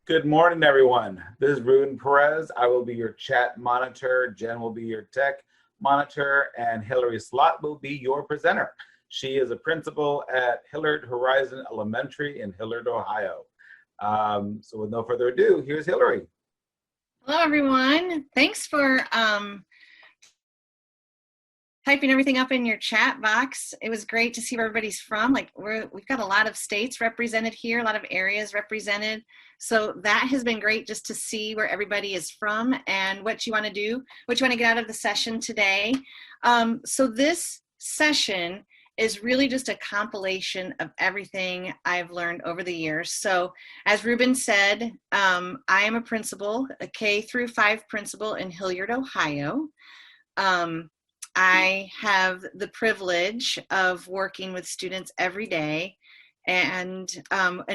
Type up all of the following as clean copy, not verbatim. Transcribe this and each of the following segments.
Good morning, everyone. This is Ruben Perez. I will be your chat monitor. Jen will be your tech monitor, and Hillary Slott will be your presenter. She is a principal at Hillard Horizon Elementary in Hillard, Ohio. So with no further ado, here's Hillary. Hello, everyone. Thanks for typing everything up in your chat box. It was great to see where everybody's from. We've got a lot of states represented here, a lot of areas represented. So that has been great just to see where everybody is from and what you want to do, what you want to get out of the session today. So this session is really just a compilation of everything I've learned over the years. So as Ruben said, I am a principal, a K-5 principal in Hilliard, Ohio. I have the privilege of working with students every day, and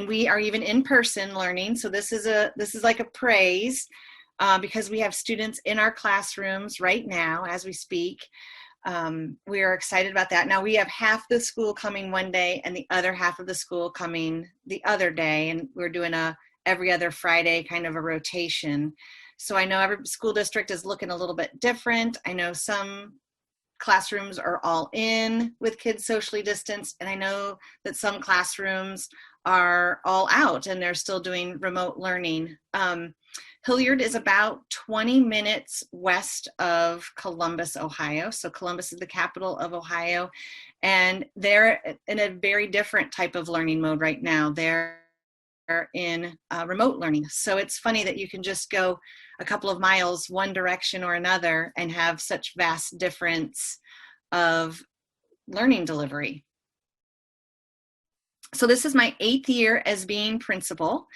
we are even in person learning. So this is like a praise because we have students in our classrooms right now as we speak. We are excited about that. Now we have half the school coming one day and the other half of the school coming the other day, and we're doing a every other Friday kind of a rotation. So I know every school district is looking a little bit different. I know some classrooms are all in with kids socially distanced, and I know that some classrooms are all out and they're still doing remote learning. Hilliard is about 20 minutes west of Columbus, Ohio. So Columbus is the capital of Ohio, and they're in a very different type of learning mode right now. They're in remote learning. So it's funny that you can just go a couple of miles one direction or another and have such vast difference of learning delivery. So this is my 8th year as being principal.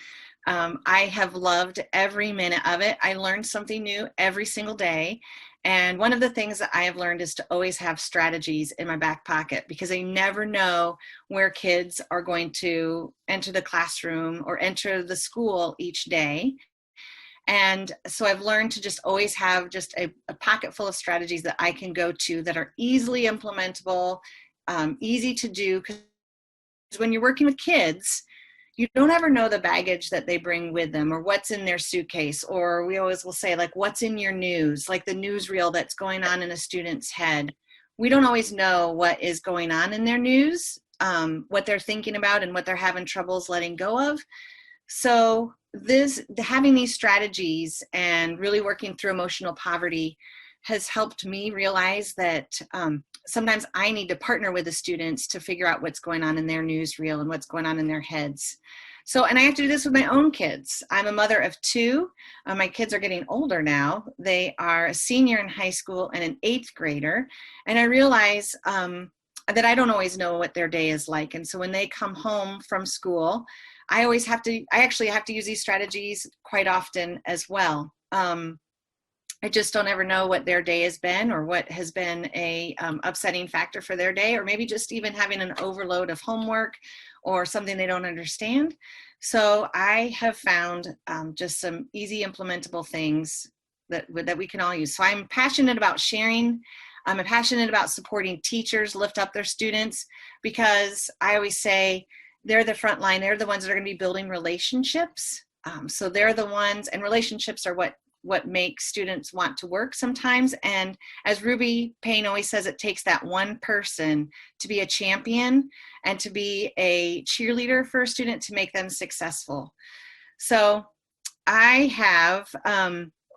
I have loved every minute of it. I learned something new every single day. And one of the things that I have learned is to always have strategies in my back pocket, because I never know where kids are going to enter the classroom or enter the school each day. And so I've learned to just always have just a pocket full of strategies that I can go to that are easily implementable, easy to do. Because when you're working with kids, you don't ever know the baggage that they bring with them or what's in their suitcase. Or we always will say, like, what's in your news, like the newsreel that's going on in a student's head. We don't always know what is going on in their news, what they're thinking about and what they're having troubles letting go of. So having these strategies and really working through emotional poverty has helped me realize that sometimes I need to partner with the students to figure out what's going on in their newsreel and what's going on in their heads. So, and I have to do this with my own kids. I'm a mother of 2. My kids are getting older now. They are a senior in high school and an 8th grader. And I realize that I don't always know what their day is like. And so when they come home from school, I actually have to use these strategies quite often as well. I just don't ever know what their day has been or what has been a upsetting factor for their day, or maybe just even having an overload of homework or something they don't understand. So I have found just some easy implementable things that we can all use. So I'm passionate about sharing. I'm passionate about supporting teachers lift up their students, because I always say they're the front line. They're the ones that are going to be building relationships. So they're the ones, and relationships are what makes students want to work sometimes. And as Ruby Payne always says, it takes that one person to be a champion and to be a cheerleader for a student to make them successful. So I have,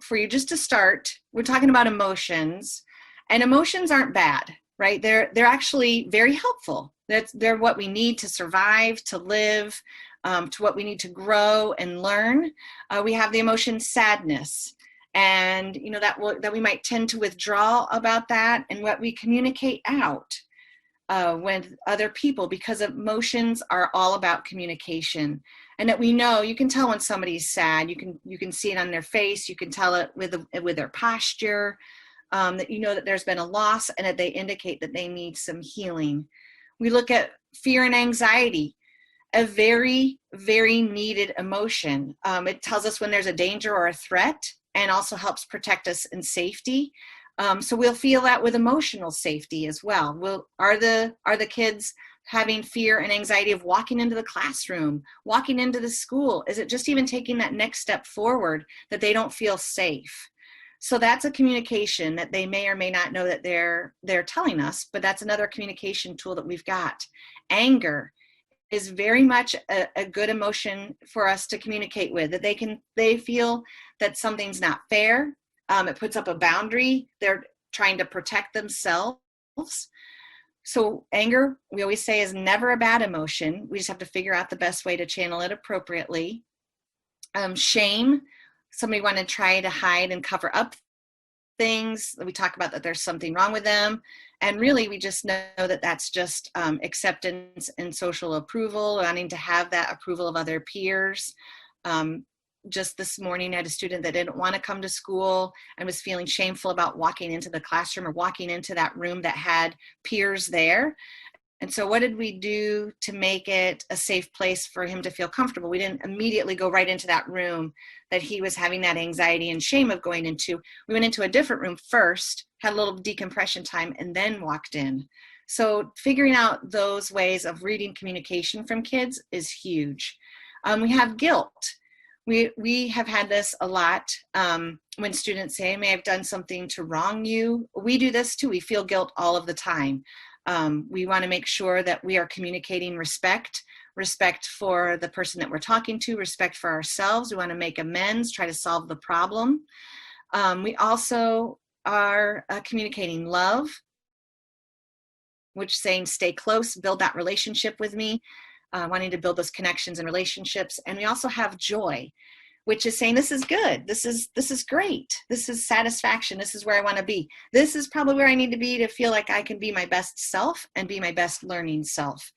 for you just to start, we're talking about emotions, and emotions aren't bad, right? They're actually very helpful. They're what we need to survive, to live, to what we need to grow and learn. We have the emotion sadness, and that we might tend to withdraw about that, and what we communicate out with other people, because emotions are all about communication. And that we know, you can tell when somebody's sad. You can see it on their face. You can tell it with their posture, that you know that there's been a loss and that they indicate that they need some healing. We look at fear and anxiety, a very, very needed emotion. It tells us when there's a danger or a threat, and also helps protect us in safety. So we'll feel that with emotional safety as well. Are the kids having fear and anxiety of walking into the classroom, walking into the school? Is it just even taking that next step forward that they don't feel safe? So that's a communication that they may or may not know that they're telling us, but that's another communication tool that we've got. Anger is very much a good emotion for us to communicate with, that they feel that something's not fair. It puts up a boundary. They're trying to protect themselves. So anger, we always say, is never a bad emotion. We just have to figure out the best way to channel it appropriately. Shame, somebody want to try to hide and cover up things. We talk about that there's something wrong with them. And really, we just know that that's just acceptance and social approval, wanting to have that approval of other peers. Just this morning, I had a student that didn't want to come to school and was feeling shameful about walking into the classroom or walking into that room that had peers there. And so what did we do to make it a safe place for him to feel comfortable? We didn't immediately go right into that room that he was having that anxiety and shame of going into. We went into a different room first, had a little decompression time, and then walked in. So figuring out those ways of reading communication from kids is huge. We have guilt. We have had this a lot when students say, "May I've done something to wrong you?" We do this too. We feel guilt all of the time. We want to make sure that we are communicating respect for the person that we're talking to, respect for ourselves. We want to make amends, try to solve the problem. We also are communicating love, which is saying stay close, build that relationship with me, wanting to build those connections and relationships. And we also have joy, which is saying this is good, this is great, this is satisfaction, this is where I want to be, this is probably where I need to be to feel like I can be my best self and be my best learning self.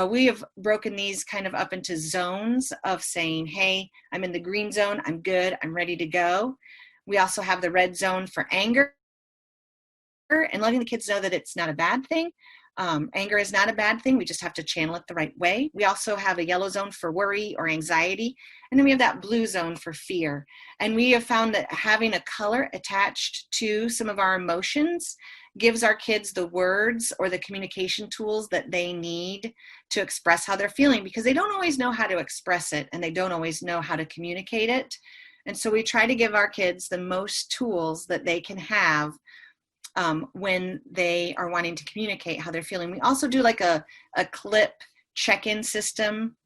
We have broken these kind of up into zones of saying, hey, I'm in the green zone, I'm good, I'm ready to go. We also have the red zone for anger and letting the kids know that it's not a bad thing. Anger is not a bad thing. We just have to channel it the right way. We also have a yellow zone for worry or anxiety. And then we have that blue zone for fear. And we have found that having a color attached to some of our emotions gives our kids the words or the communication tools that they need to express how they're feeling, because they don't always know how to express it and they don't always know how to communicate it. And so we try to give our kids the most tools that they can have when they are wanting to communicate how they're feeling. We also do like a clip check-in system.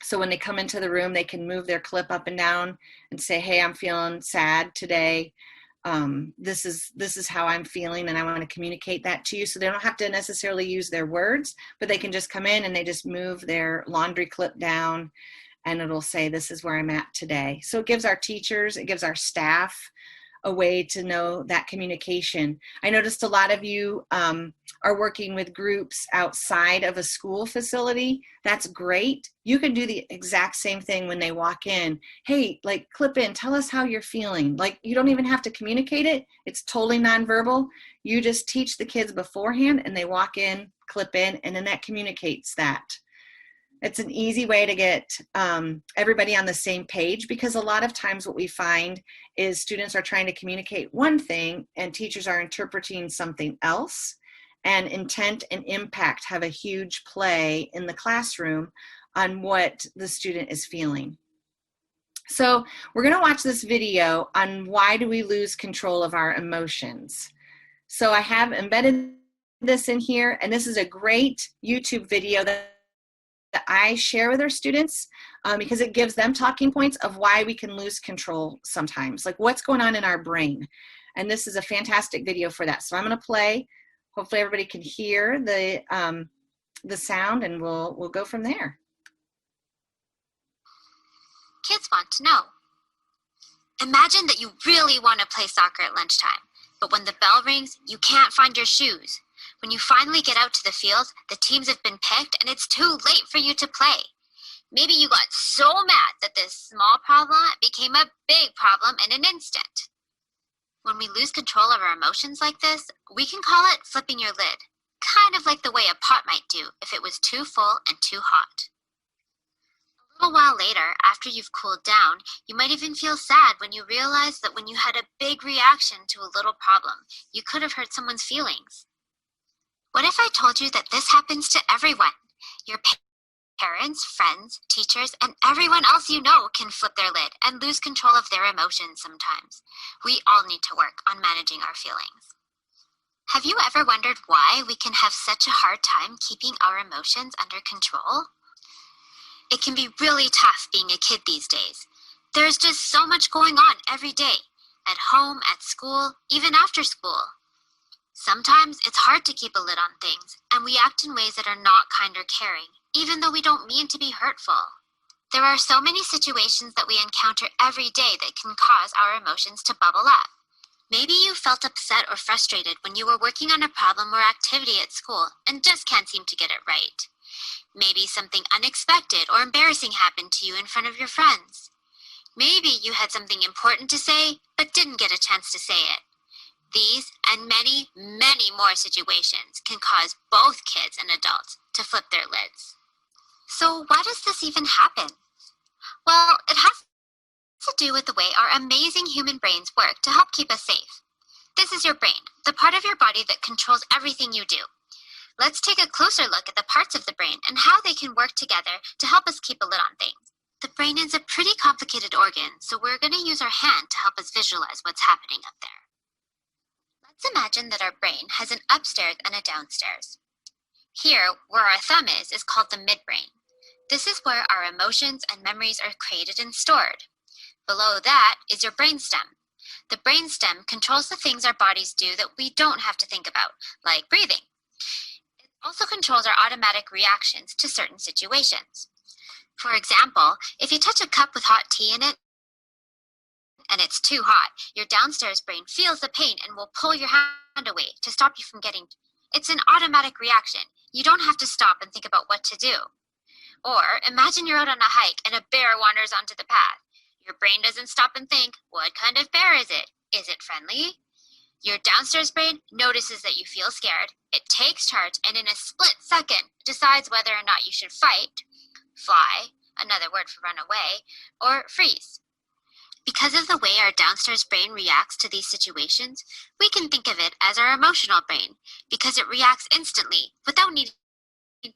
So when they come into the room, they can move their clip up and down and say, hey, I'm feeling sad today. This is how I'm feeling, and I want to communicate that to you. So they don't have to necessarily use their words, but they can just come in and they just move their laundry clip down and it'll say, this is where I'm at today. So it gives our teachers, it gives our staff a way to know that communication. I noticed a lot of you are working with groups outside of a school facility. That's great. You can do the exact same thing when they walk in. Hey, like clip in, tell us how you're feeling. Like you don't even have to communicate it. It's totally nonverbal. You just teach the kids beforehand and they walk in, clip in, and then that communicates that. It's an easy way to get everybody on the same page, because a lot of times what we find is students are trying to communicate one thing and teachers are interpreting something else, and intent and impact have a huge play in the classroom on what the student is feeling. So we're going to watch this video on why do we lose control of our emotions. So I have embedded this in here, and this is a great YouTube video that I share with our students because it gives them talking points of why we can lose control sometimes, like what's going on in our brain. And this is a fantastic video for that. So I'm going to play. Hopefully everybody can hear the sound, and we'll go from there. Kids want to know. Imagine that you really want to play soccer at lunchtime, but when the bell rings, you can't find your shoes. When you finally get out to the field, the teams have been picked and it's too late for you to play. Maybe you got so mad that this small problem became a big problem in an instant. When we lose control of our emotions like this, we can call it flipping your lid, kind of like the way a pot might do if it was too full and too hot. A little while later, after you've cooled down, you might even feel sad when you realize that when you had a big reaction to a little problem, you could have hurt someone's feelings. What if I told you that this happens to everyone? Your parents, friends, teachers, and everyone else you know can flip their lid and lose control of their emotions sometimes. We all need to work on managing our feelings. Have you ever wondered why we can have such a hard time keeping our emotions under control? It can be really tough being a kid these days. There's just so much going on every day, at home, at school, even after school. Sometimes it's hard to keep a lid on things, and we act in ways that are not kind or caring, even though we don't mean to be hurtful. There are so many situations that we encounter every day that can cause our emotions to bubble up. Maybe you felt upset or frustrated when you were working on a problem or activity at school and just can't seem to get it right. Maybe something unexpected or embarrassing happened to you in front of your friends. Maybe you had something important to say but didn't get a chance to say it. These and many, many more situations can cause both kids and adults to flip their lids. So why does this even happen? Well, it has to do with the way our amazing human brains work to help keep us safe. This is your brain, the part of your body that controls everything you do. Let's take a closer look at the parts of the brain and how they can work together to help us keep a lid on things. The brain is a pretty complicated organ, so we're going to use our hand to help us visualize what's happening up there. Let's imagine that our brain has an upstairs and a downstairs. Here, where our thumb is called the midbrain. This is where our emotions and memories are created and stored. Below that is your brainstem. The brainstem controls the things our bodies do that we don't have to think about, like breathing. It also controls our automatic reactions to certain situations. For example, if you touch a cup with hot tea in it, and it's too hot, your downstairs brain feels the pain and will pull your hand away to stop you from getting. It's an automatic reaction. You don't have to stop and think about what to do. Or imagine you're out on a hike and a bear wanders onto the path. Your brain doesn't stop and think, what kind of bear is it? Is it friendly? Your downstairs brain notices that you feel scared. It takes charge and in a split second decides whether or not you should fight, fly, another word for run away, or freeze. Because of the way our downstairs brain reacts to these situations, we can think of it as our emotional brain because it reacts instantly without needing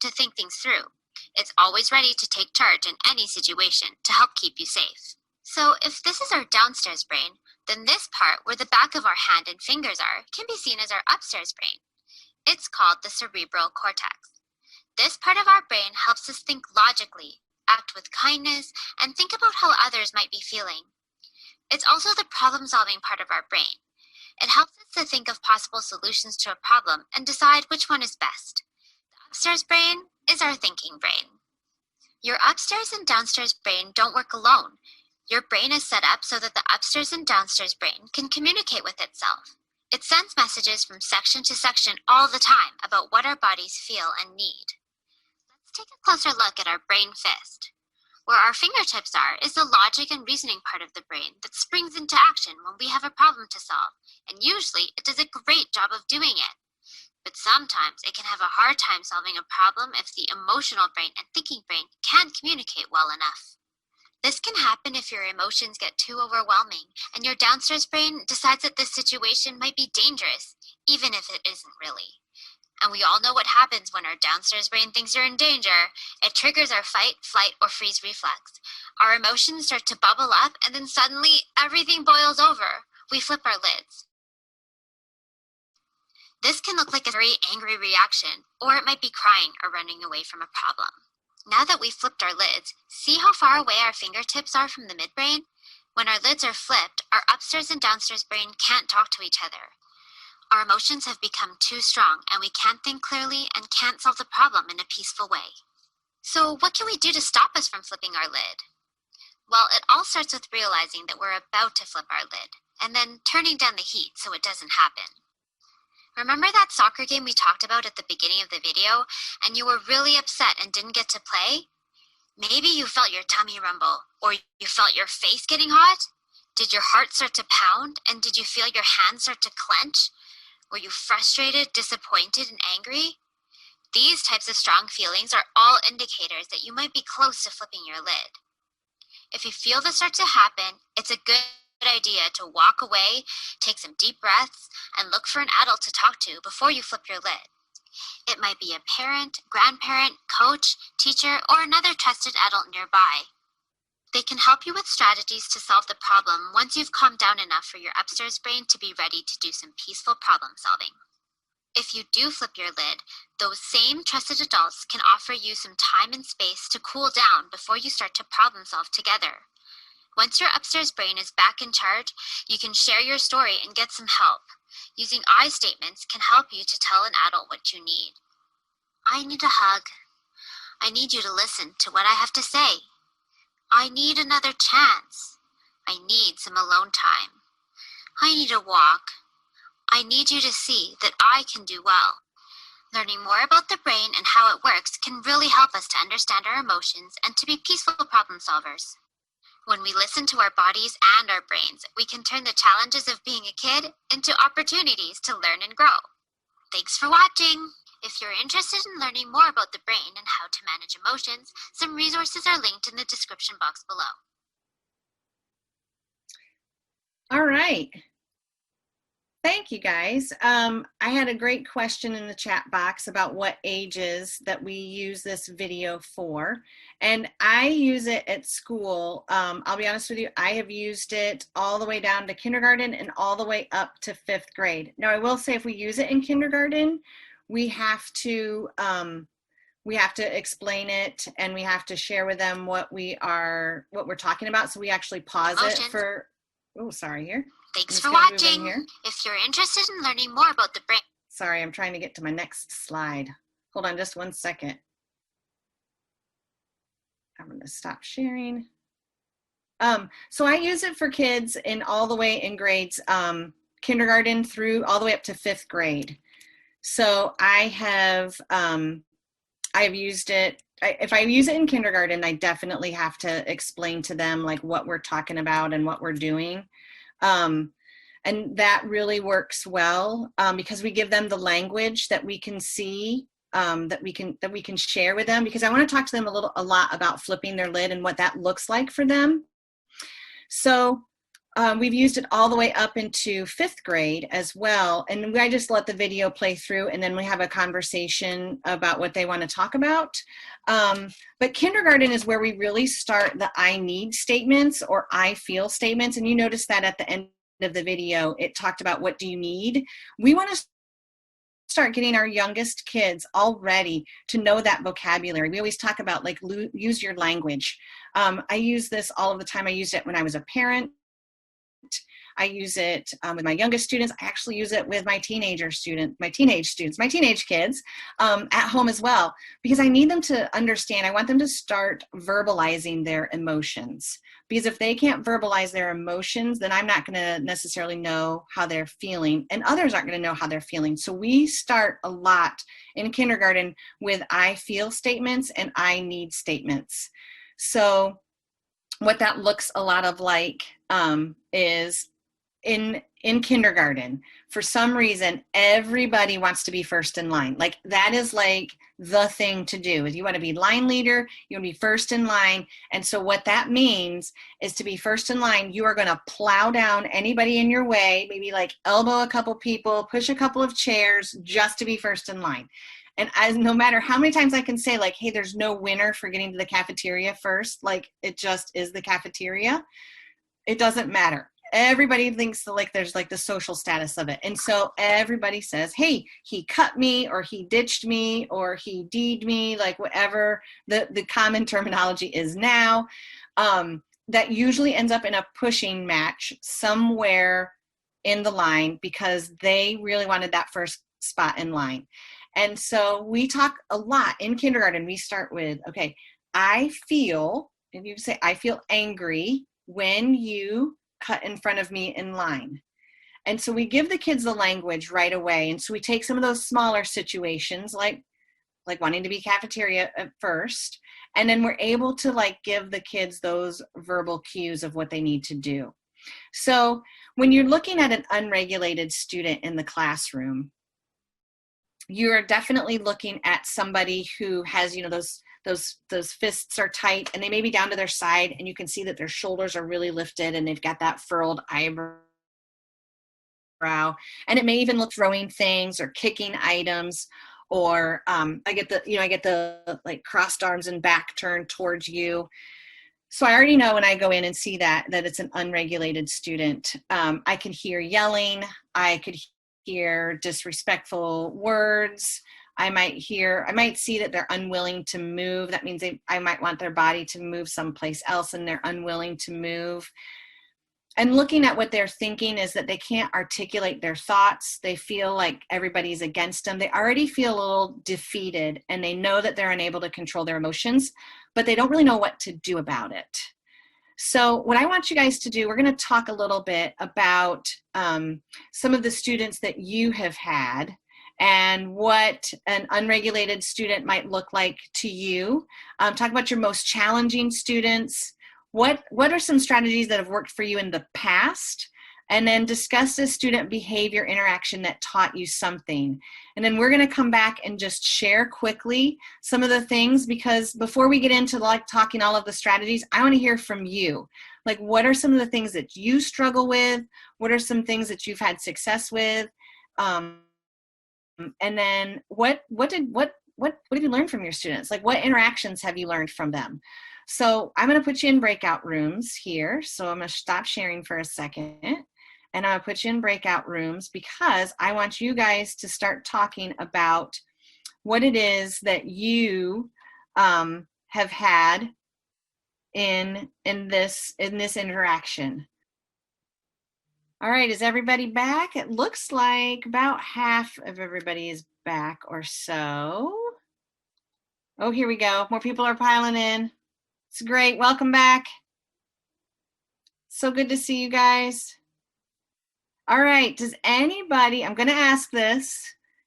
to think things through. It's always ready to take charge in any situation to help keep you safe. So if this is our downstairs brain, then this part where the back of our hand and fingers are can be seen as our upstairs brain. It's called the cerebral cortex. This part of our brain helps us think logically, act with kindness, and think about how others might be feeling. It's also the problem-solving part of our brain. It helps us to think of possible solutions to a problem and decide which one is best. The upstairs brain is our thinking brain. Your upstairs and downstairs brain don't work alone. Your brain is set up so that the upstairs and downstairs brain can communicate with itself. It sends messages from section to section all the time about what our bodies feel and need. Let's take a closer look at our brain fist. Where our fingertips are is the logic and reasoning part of the brain that springs into action when we have a problem to solve, and usually it does a great job of doing it. But sometimes it can have a hard time solving a problem if the emotional brain and thinking brain can't communicate well enough. This can happen if your emotions get too overwhelming and your downstairs brain decides that this situation might be dangerous, even if it isn't really. And we all know what happens when our downstairs brain thinks you're in danger. It triggers our fight, flight, or freeze reflex. Our emotions start to bubble up, and then suddenly everything boils over. We flip our lids. This can look like a very angry reaction, or it might be crying or running away from a problem. Now that we've flipped our lids, see how far away our fingertips are from the midbrain? When our lids are flipped, our upstairs and downstairs brain can't talk to each other. Our emotions have become too strong, and we can't think clearly and can't solve the problem in a peaceful way. So what can we do to stop us from flipping our lid? Well, it all starts with realizing that we're about to flip our lid, and then turning down the heat so it doesn't happen. Remember that soccer game we talked about at the beginning of the video, and you were really upset and didn't get to play? Maybe you felt your tummy rumble, or you felt your face getting hot? Did your heart start to pound, and did you feel your hands start to clench? Were you frustrated, disappointed, and angry? These types of strong feelings are all indicators that you might be close to flipping your lid. If you feel this start to happen, it's a good idea to walk away, take some deep breaths, and look for an adult to talk to before you flip your lid. It might be a parent, grandparent, coach, teacher, or another trusted adult nearby. They can help you with strategies to solve the problem once you've calmed down enough for your upstairs brain to be ready to do some peaceful problem solving. If you do flip your lid, those same trusted adults can offer you some time and space to cool down before you start to problem solve together. Once your upstairs brain is back in charge, you can share your story and get some help. Using I statements can help you to tell an adult what you need. I need a hug. I need you to listen to what I have to say. I need another chance. I need some alone time. I need a walk. I need you to see that I can do well. Learning more about the brain and how it works can really help us to understand our emotions and to be peaceful problem solvers. When we listen to our bodies and our brains, we can turn the challenges of being a kid into opportunities to learn and grow. Thanks for watching! If you're interested in learning more about the brain and how to manage emotions, some resources are linked in the description box below. All right. Thank you, guys. I had a great question in the chat box about what ages that we use this video for. And I use it at school. I'll be honest with you, I have used it all the way down to kindergarten and all the way up to 5th grade. Now, I will say if we use it in kindergarten, we have to explain it and we have to share with them what we're talking about. So we actually pause it for, oh, sorry here. Thanks for watching. If you're interested in learning more about the brain. Sorry, I'm trying to get to my next slide. Hold on just one second. I'm going to stop sharing. So I use it for kids in all the way in grades, kindergarten through all the way up to 5th grade. So I've used it. If I use it in kindergarten, I definitely have to explain to them like what we're talking about and what we're doing. And that really works well because we give them the language that we can see, that we can share with them, because I want to talk to them a lot about flipping their lid and what that looks like for them. So we've used it all the way up into 5th grade as well. And I just let the video play through and then we have a conversation about what they want to talk about. But kindergarten is where we really start the I need statements or I feel statements. And you notice that at the end of the video, it talked about what do you need. We want to start getting our youngest kids already to know that vocabulary. We always talk about like use your language. I use this all of the time. I used it when I was a parent. I use it with my youngest students. I actually use it with my teenage kids at home as well, because I need them to understand. I want them to start verbalizing their emotions, because if they can't verbalize their emotions, then I'm not going to necessarily know how they're feeling, and others aren't going to know how they're feeling. So we start a lot in kindergarten with I feel statements and I need statements. So what that looks a lot of like is in kindergarten, for some reason, everybody wants to be first in line. Like that is like the thing to do. Is you want to be line leader, you want to be first in line. And so what that means is to be first in line, you are going to plow down anybody in your way, maybe like elbow a couple people, push a couple of chairs just to be first in line. And no matter how many times I can say like, hey, there's no winner for getting to the cafeteria first, like it just is the cafeteria, it doesn't matter. Everybody thinks that like there's like the social status of it. And so everybody says, hey, he cut me or he ditched me or he D'd me, like whatever the common terminology is now. That usually ends up in a pushing match somewhere in the line because they really wanted that first spot in line. And so we talk a lot in kindergarten. We start with, okay, I feel, and you say, I feel angry when you cut in front of me in line. And so we give the kids the language right away. And so we take some of those smaller situations like wanting to be cafeteria at first, and then we're able to like give the kids those verbal cues of what they need to do. So when you're looking at an unregulated student in the classroom, you are definitely looking at somebody who has, you know, those fists are tight and they may be down to their side, and you can see that their shoulders are really lifted and they've got that furrowed eyebrow. And it may even look throwing things or kicking items, or I get the like crossed arms and back turned towards you. So I already know when I go in and see that it's an unregulated student. I can hear yelling. I could hear disrespectful words. I might see that they're unwilling to move. That means I might want their body to move someplace else and they're unwilling to move. And looking at what they're thinking is that they can't articulate their thoughts. They feel like everybody's against them. They already feel a little defeated and they know that they're unable to control their emotions, but they don't really know what to do about it. So what I want you guys to do, we're going to talk a little bit about some of the students that you have had and what an unregulated student might look like to you. Talk about your most challenging students. What are some strategies that have worked for you in the past? And then discuss a student behavior interaction that taught you something. And then we're going to come back and just share quickly some of the things, because before we get into like talking all of the strategies, I want to hear from you. Like, what are some of the things that you struggle with? What are some things that you've had success with? And then what have you learned from your students? Like, what interactions have you learned from them? So I'm going to put you in breakout rooms here. So I'm going to stop sharing for a second. And I'm going to put you in breakout rooms because I want you guys to start talking about what it is that you have had in this interaction. All right, is everybody back? It looks like about half of everybody is back or so. Oh, here we go. More people are piling in. It's great. Welcome back. So good to see you guys. All right. Does anybody, I'm going to ask this,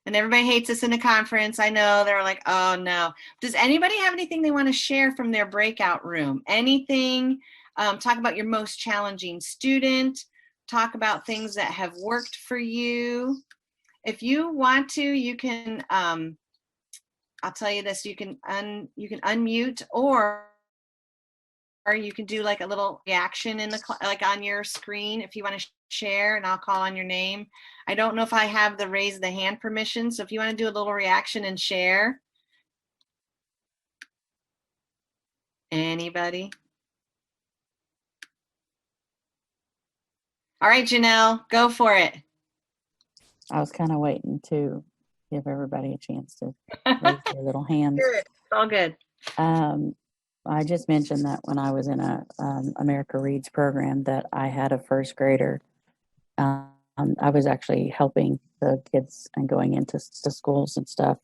and everybody hates this in the conference. I know they're like, oh no. Does anybody have anything they want to share from their breakout room? Anything? Talk about your most challenging student. Talk about things that have worked for you. If you want to, you can, I'll tell you this, you can unmute, or you can do like a little reaction in the like on your screen if you want to share, and I'll call on your name. I don't know if I have the raise the hand permission, so if you want to do a little reaction and share. Anybody? All right, Janelle, go for it. I was kind of waiting to give everybody a chance to raise their little hands. Good. It's all good. I just mentioned that when I was in a America Reads program that I had a first grader. I was actually helping the kids and going into the schools and stuff.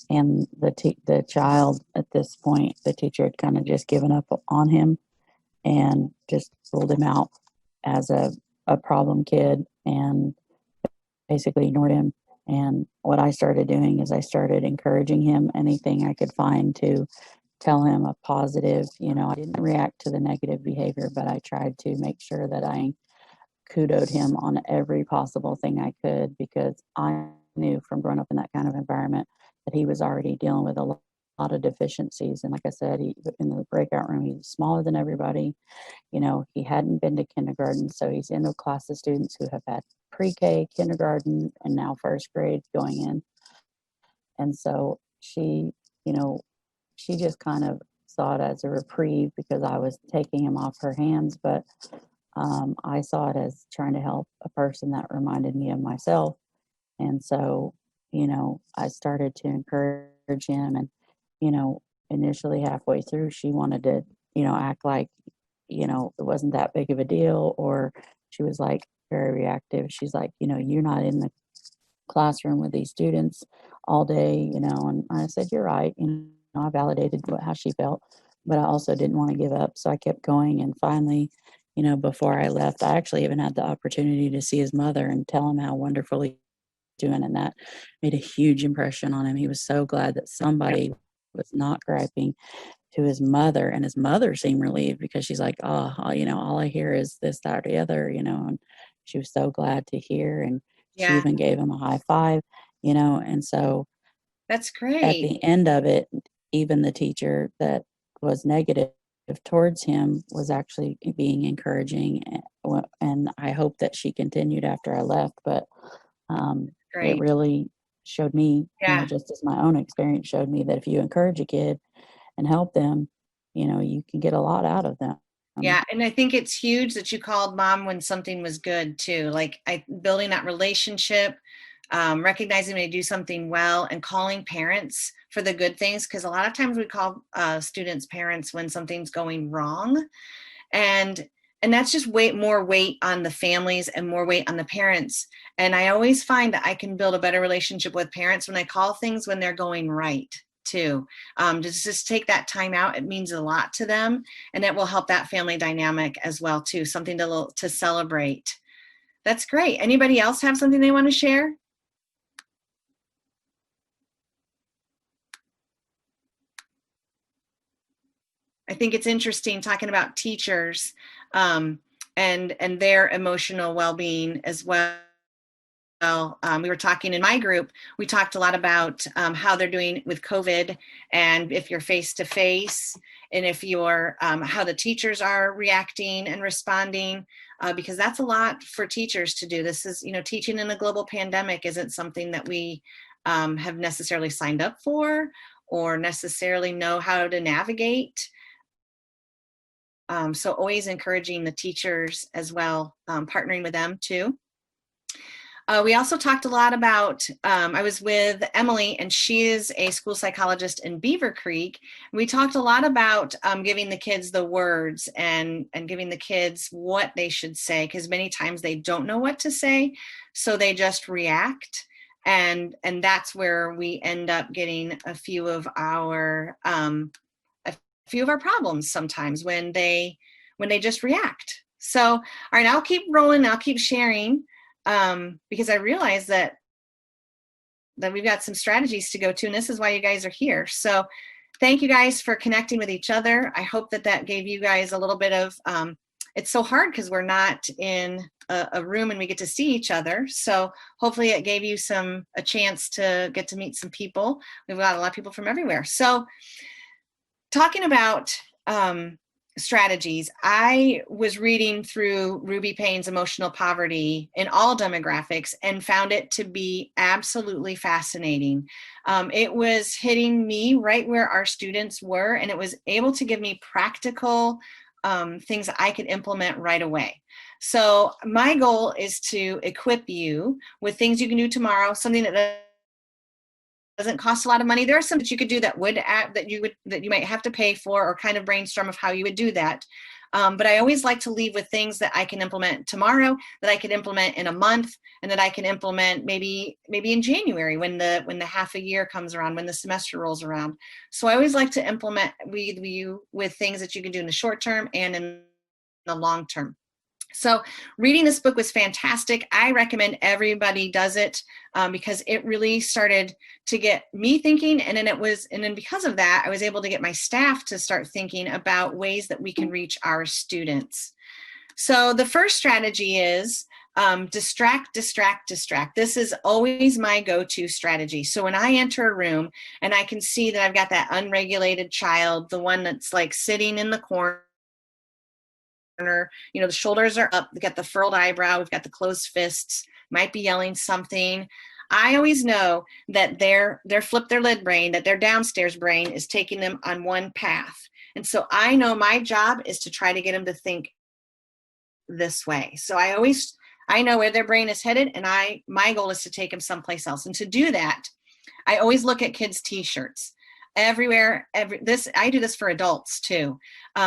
And the child at this point, the teacher had kind of just given up on him and just ruled him out as a problem kid and basically ignored him. And what I started doing is I started encouraging him, anything I could find to tell him a positive, I didn't react to the negative behavior, but I tried to make sure that I kudoed him on every possible thing I could, because I knew from growing up in that kind of environment that he was already dealing with a lot of deficiencies. And like I said, in the breakout room, he's smaller than everybody. He hadn't been to kindergarten, so he's in a class of students who have had pre-K, kindergarten, and now first grade going in. And so she just kind of saw it as a reprieve because I was taking him off her hands, but I saw it as trying to help a person that reminded me of myself. And so, I started to encourage him, and, initially halfway through, she wanted to, act like, it wasn't that big of a deal, or she was like very reactive. She's like, you're not in the classroom with these students all day, and I said, you're right. I validated how she felt, but I also didn't want to give up. So I kept going. And finally, before I left, I actually even had the opportunity to see his mother and tell him how wonderful he's doing. And that made a huge impression on him. He was so glad that somebody was not griping to his mother, and his mother seemed relieved because she's like, oh, all I hear is this, that, or the other, and she was so glad to hear. And she even gave him a high five, and so that's great. At the end of it, even the teacher that was negative towards him was actually being encouraging, and I hope that she continued after I left. But it really showed me, Yeah. just as my own experience showed me, that if you encourage a kid and help them, you can get a lot out of them. Yeah, and I think it's huge that you called mom when something was good too. Like building that relationship, recognizing when they do something well, and calling parents for the good things. Because a lot of times we call students parents when something's going wrong, and that's just more weight on the families and more weight on the parents. And I always find that I can build a better relationship with parents when I call things when they're going right too. Just take that time out. It means a lot to them, and it will help that family dynamic as well too. Something to celebrate. That's great. Anybody else have something they want to share? I think it's interesting talking about teachers and their emotional well-being as well. We were talking in my group, we talked a lot about how they're doing with COVID, and if you're face-to-face, and if you're, how the teachers are reacting and responding, because that's a lot for teachers to do. This is, teaching in a global pandemic isn't something that we have necessarily signed up for or necessarily know how to navigate. So always encouraging the teachers as well, partnering with them too. We also talked a lot about, I was with Emily, and she is a school psychologist in Beaver Creek. We talked a lot about giving the kids the words and giving the kids what they should say, because many times they don't know what to say, so they just react. And that's where we end up getting a few of our problems sometimes when they just react. So, all right, I'll keep rolling. I'll keep sharing. Because I realize that we've got some strategies to go to, and this is why you guys are here. So thank you guys for connecting with each other. I hope that gave you guys a little bit of, it's so hard because we're not in a room and we get to see each other. So hopefully it gave you a chance to get to meet some people. We've got a lot of people from everywhere. So talking about, strategies. I was reading through Ruby Payne's Emotional Poverty in all demographics and found it to be absolutely fascinating. It was hitting me right where our students were, and it was able to give me practical things that I could implement right away. So my goal is to equip you with things you can do tomorrow, something that doesn't cost a lot of money. There are some that you could do that you might have to pay for, or kind of brainstorm of how you would do that. But I always like to leave with things that I can implement tomorrow, that I could implement in a month, and that I can implement maybe in January when the half a year comes around, when the semester rolls around. So I always like to implement with things that you can do in the short term and in the long term. So reading this book was fantastic. I recommend everybody does it because it really started to get me thinking. And then because of that, I was able to get my staff to start thinking about ways that we can reach our students. So the first strategy is distract, distract, distract. This is always my go-to strategy. So when I enter a room and I can see that I've got that unregulated child, the one that's like sitting in the corner, the shoulders are up, we've got the furrowed eyebrow, we've got the closed fists, might be yelling something. I always know that their flip their lid brain, that their downstairs brain is taking them on one path. And so I know my job is to try to get them to think this way. So I know where their brain is headed, and my goal is to take them someplace else. And to do that, I always look at kids' t-shirts. Everywhere, I do this for adults too.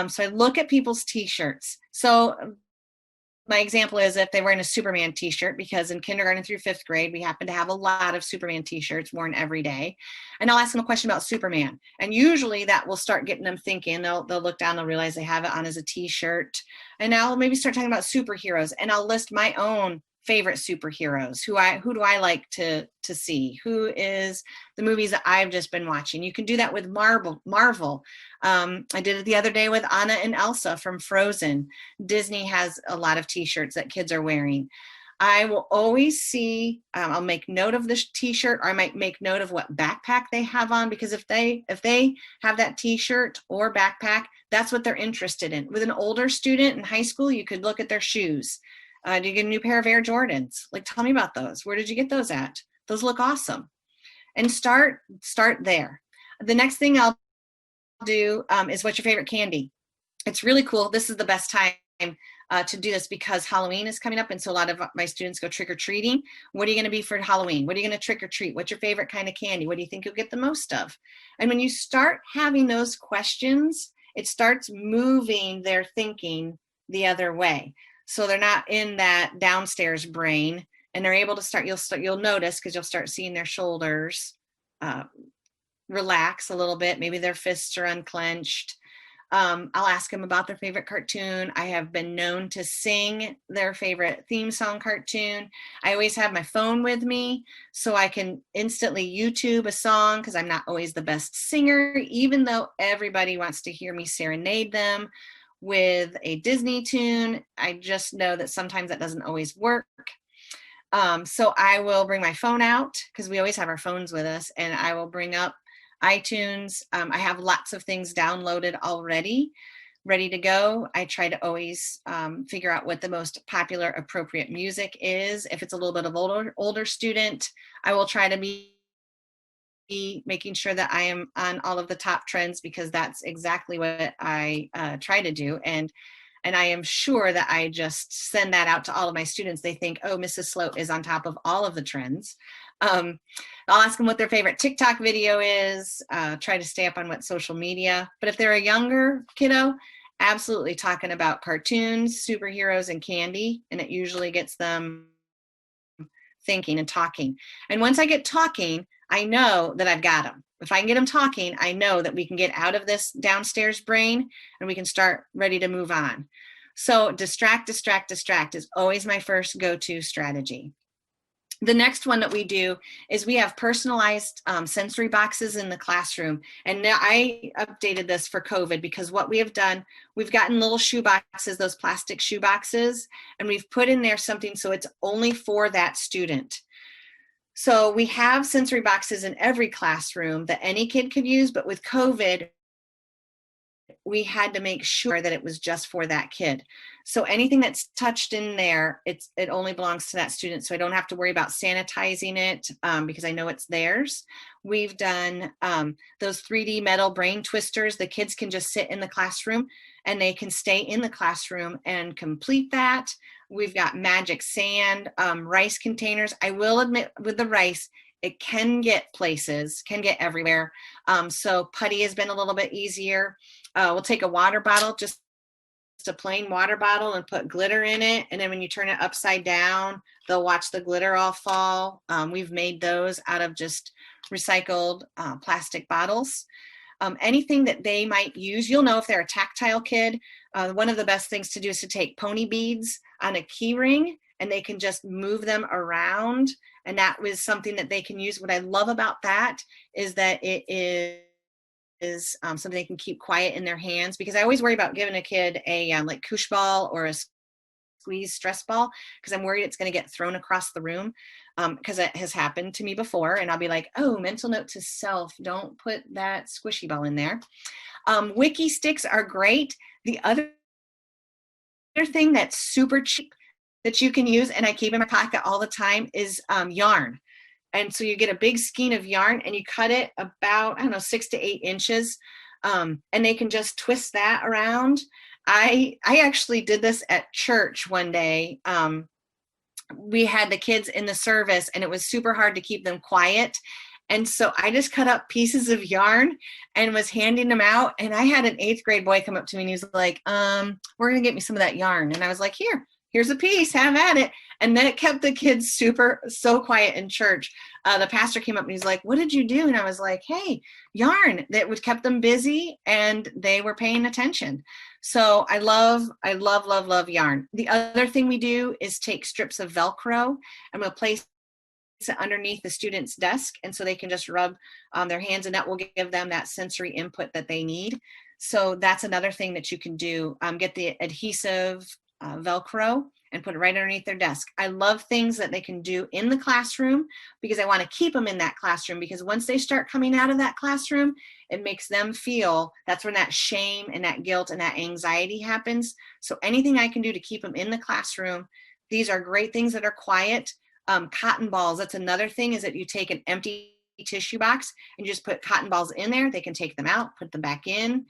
So I look at people's t-shirts. So my example is if they're wearing a Superman t-shirt, because in kindergarten through 5th grade, we happen to have a lot of Superman t-shirts worn every day. And I'll ask them a question about Superman. And usually that will start getting them thinking. They'll look down, they'll realize they have it on as a t-shirt. And I'll maybe start talking about superheroes, and I'll list my own favorite superheroes. Who do I like to see? Who is the movies that I've just been watching? You can do that with Marvel. I did it the other day with Anna and Elsa from Frozen. Disney has a lot of t-shirts that kids are wearing. I will always see, I'll make note of the t-shirt, or I might make note of what backpack they have on, because if they have that t-shirt or backpack, that's what they're interested in. With an older student in high school, you could look at their shoes. Did you get a new pair of Air Jordans? Like, tell me about those. Where did you get those at? Those look awesome. and start there. The next thing I'll do is what's your favorite candy? It's really cool. This is the best time to do this because Halloween is coming up, and so a lot of my students go trick-or-treating. What are you going to be for Halloween? What are you going to trick-or-treat? What's your favorite kind of candy? What do you think you'll get the most of? And when you start having those questions, it starts moving their thinking the other way. So they're not in that downstairs brain, and they're able to start, you'll notice, because you'll start seeing their shoulders relax a little bit. Maybe their fists are unclenched. I'll ask them about their favorite cartoon. I have been known to sing their favorite theme song cartoon. I always have my phone with me so I can instantly YouTube a song, because I'm not always the best singer, even though everybody wants to hear me serenade them with a Disney tune. I just know that sometimes that doesn't always work. So I will bring my phone out, because we always have our phones with us, and I will bring up iTunes. I have lots of things downloaded already, ready to go. I try to always figure out what the most popular, appropriate music is. If it's a little bit of older student, I will try to be making sure that I am on all of the top trends, because that's exactly what I try to do. And I am sure that I just send that out to all of my students. They think, oh, Mrs. Sloat is on top of all of the trends. I'll ask them what their favorite TikTok video is, try to stay up on what social media. But if they're a younger kiddo, absolutely talking about cartoons, superheroes, and candy. And it usually gets them thinking and talking. And once I get talking, I know that I've got them. If I can get them talking, I know that we can get out of this downstairs brain and we can start ready to move on. So distract, distract, distract is always my first go-to strategy. The next one that we do is we have personalized sensory boxes in the classroom. And now I updated this for COVID, because what we have done, we've gotten little shoe boxes, those plastic shoe boxes, and we've put in there something so it's only for that student. So we have sensory boxes in every classroom that any kid could use, but with COVID, we had to make sure that it was just for that kid. So anything that's touched in there, it only belongs to that student. So I don't have to worry about sanitizing it because I know it's theirs. We've done those 3D metal brain twisters. The kids can just sit in the classroom and they can stay in the classroom and complete that. We've got magic sand, rice containers. I will admit, with the rice, it can get places, can get everywhere. So putty has been a little bit easier. We'll take a water bottle, just a plain water bottle, and put glitter in it. And then when you turn it upside down, they'll watch the glitter all fall. We've made those out of just recycled plastic bottles. Anything that they might use, you'll know if they're a tactile kid. One of the best things to do is to take pony beads on a key ring, and they can just move them around. And that was something that they can use. What I love about that is that it is something they can keep quiet in their hands, because I always worry about giving a kid a like koosh ball or a squeeze stress ball, because I'm worried it's going to get thrown across the room, because it has happened to me before, and I'll be like, oh, mental note to self, don't put that squishy ball in there. Wiki sticks are great. The other thing that's super cheap that you can use, and I keep in my pocket all the time, is yarn. And so you get a big skein of yarn and you cut it about, I don't know, 6 to 8 inches. And they can just twist that around. I actually did this at church one day. We had the kids in the service and it was super hard to keep them quiet. And so I just cut up pieces of yarn and was handing them out. And I had an 8th grade boy come up to me and he was like, we're going to get me some of that yarn. And I was like, here's a piece, have at it. And then it kept the kids so quiet in church. The pastor came up and he's like, what did you do? And I was like, hey, yarn. That would kept them busy and they were paying attention. So I love yarn. The other thing we do is take strips of Velcro and we'll place it underneath the student's desk. And so they can just rub on their hands, and that will give them that sensory input that they need. So that's another thing that you can do. Get the adhesive Velcro and put it right underneath their desk. I love things that they can do in the classroom because I want to keep them in that classroom, because once they start coming out of that classroom, it makes them feel, that's when that shame and that guilt and that anxiety happens. So anything I can do to keep them in the classroom, these are great things that are quiet. Cotton balls, that's another thing, is that you take an empty tissue box and you just put cotton balls in there. They can take them out, put them back in.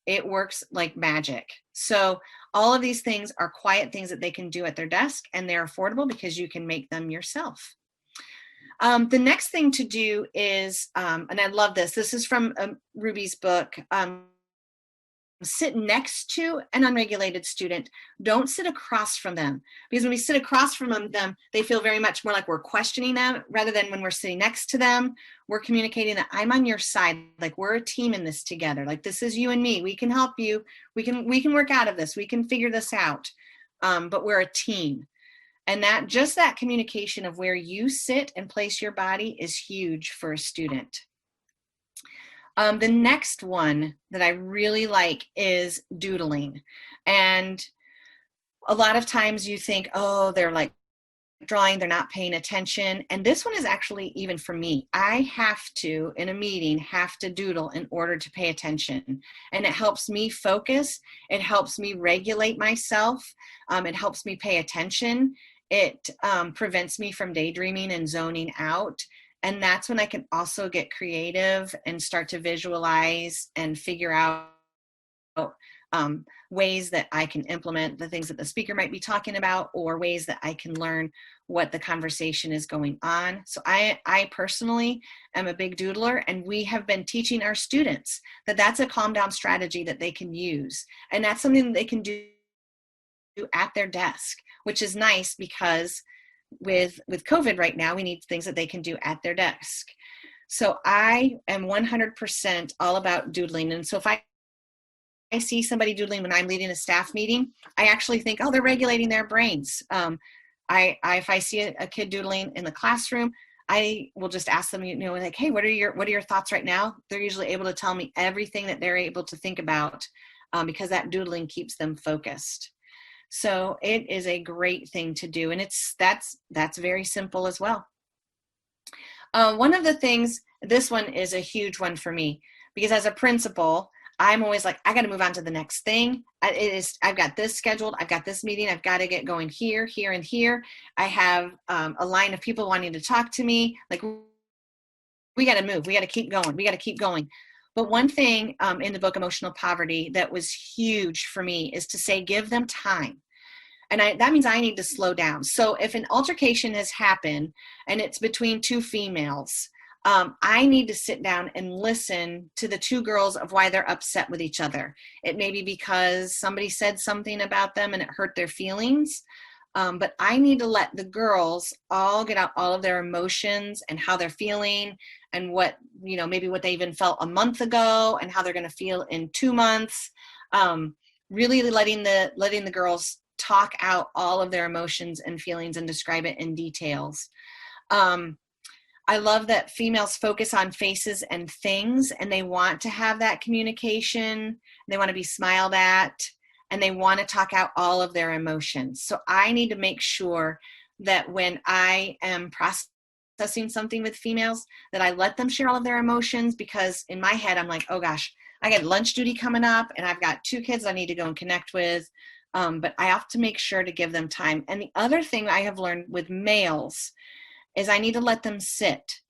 It works like magic. So all of these things are quiet things that they can do at their desk, and they're affordable because you can make them yourself. The next thing to do is, and I love this, this is from Ruby's book, sit next to an unregulated student. Don't sit across from them, because when we sit across from them, they feel very much more like we're questioning them, rather than when we're sitting next to them, we're communicating that I'm on your side, like we're a team in this together, like this is you and me, we can help you, we can work out of this, we can figure this out, but we're a team. And that just that communication of where you sit and place your body is huge for a student. The next one that I really like is doodling. And a lot of times you think, oh, they're like drawing, they're not paying attention. And this one is actually even for me. I have to, in a meeting, have to doodle in order to pay attention. And it helps me focus. It helps me regulate myself. It helps me pay attention. It prevents me from daydreaming and zoning out. And that's when I can also get creative and start to visualize and figure out ways that I can implement the things that the speaker might be talking about, or ways that I can learn what the conversation is going on. So I personally am a big doodler, and we have been teaching our students that that's a calm down strategy that they can use. And that's something that they can do at their desk, which is nice because with COVID right now, we need things that they can do at their desk. So I am 100% all about doodling. And so if I see somebody doodling when I'm leading a staff meeting, I actually think, oh, they're regulating their brains. If I see a kid doodling in the classroom, I will just ask them, like, hey, what are your thoughts right now? They're usually able to tell me everything that they're able to think about, because that doodling keeps them focused. So it is a great thing to do. And that's very simple as well. One of the things, this one is a huge one for me, because as a principal, I'm always like, I got to move on to the next thing. I've got this scheduled. I've got this meeting. I've got to get going here, here, and here. I have a line of people wanting to talk to me. Like, we got to move. We got to keep going. We got to keep going. But one thing in the book, Emotional Poverty, that was huge for me is to say, give them time. And that means I need to slow down. So if an altercation has happened and it's between two females, I need to sit down and listen to the two girls of why they're upset with each other. It may be because somebody said something about them and it hurt their feelings. But I need to let the girls all get out all of their emotions and how they're feeling, and what, maybe what they even felt a month ago and how they're going to feel in 2 months. Really letting the girls talk out all of their emotions and feelings and describe it in details. I love that females focus on faces and things, and they want to have that communication. They want to be smiled at, and they want to talk out all of their emotions. So I need to make sure that when I am processing something with females, that I let them share all of their emotions, because in my head, I'm like, oh gosh, I got lunch duty coming up and I've got 2 kids I need to go and connect with. But I have to make sure to give them time. And the other thing I have learned with males is I need to let them sit.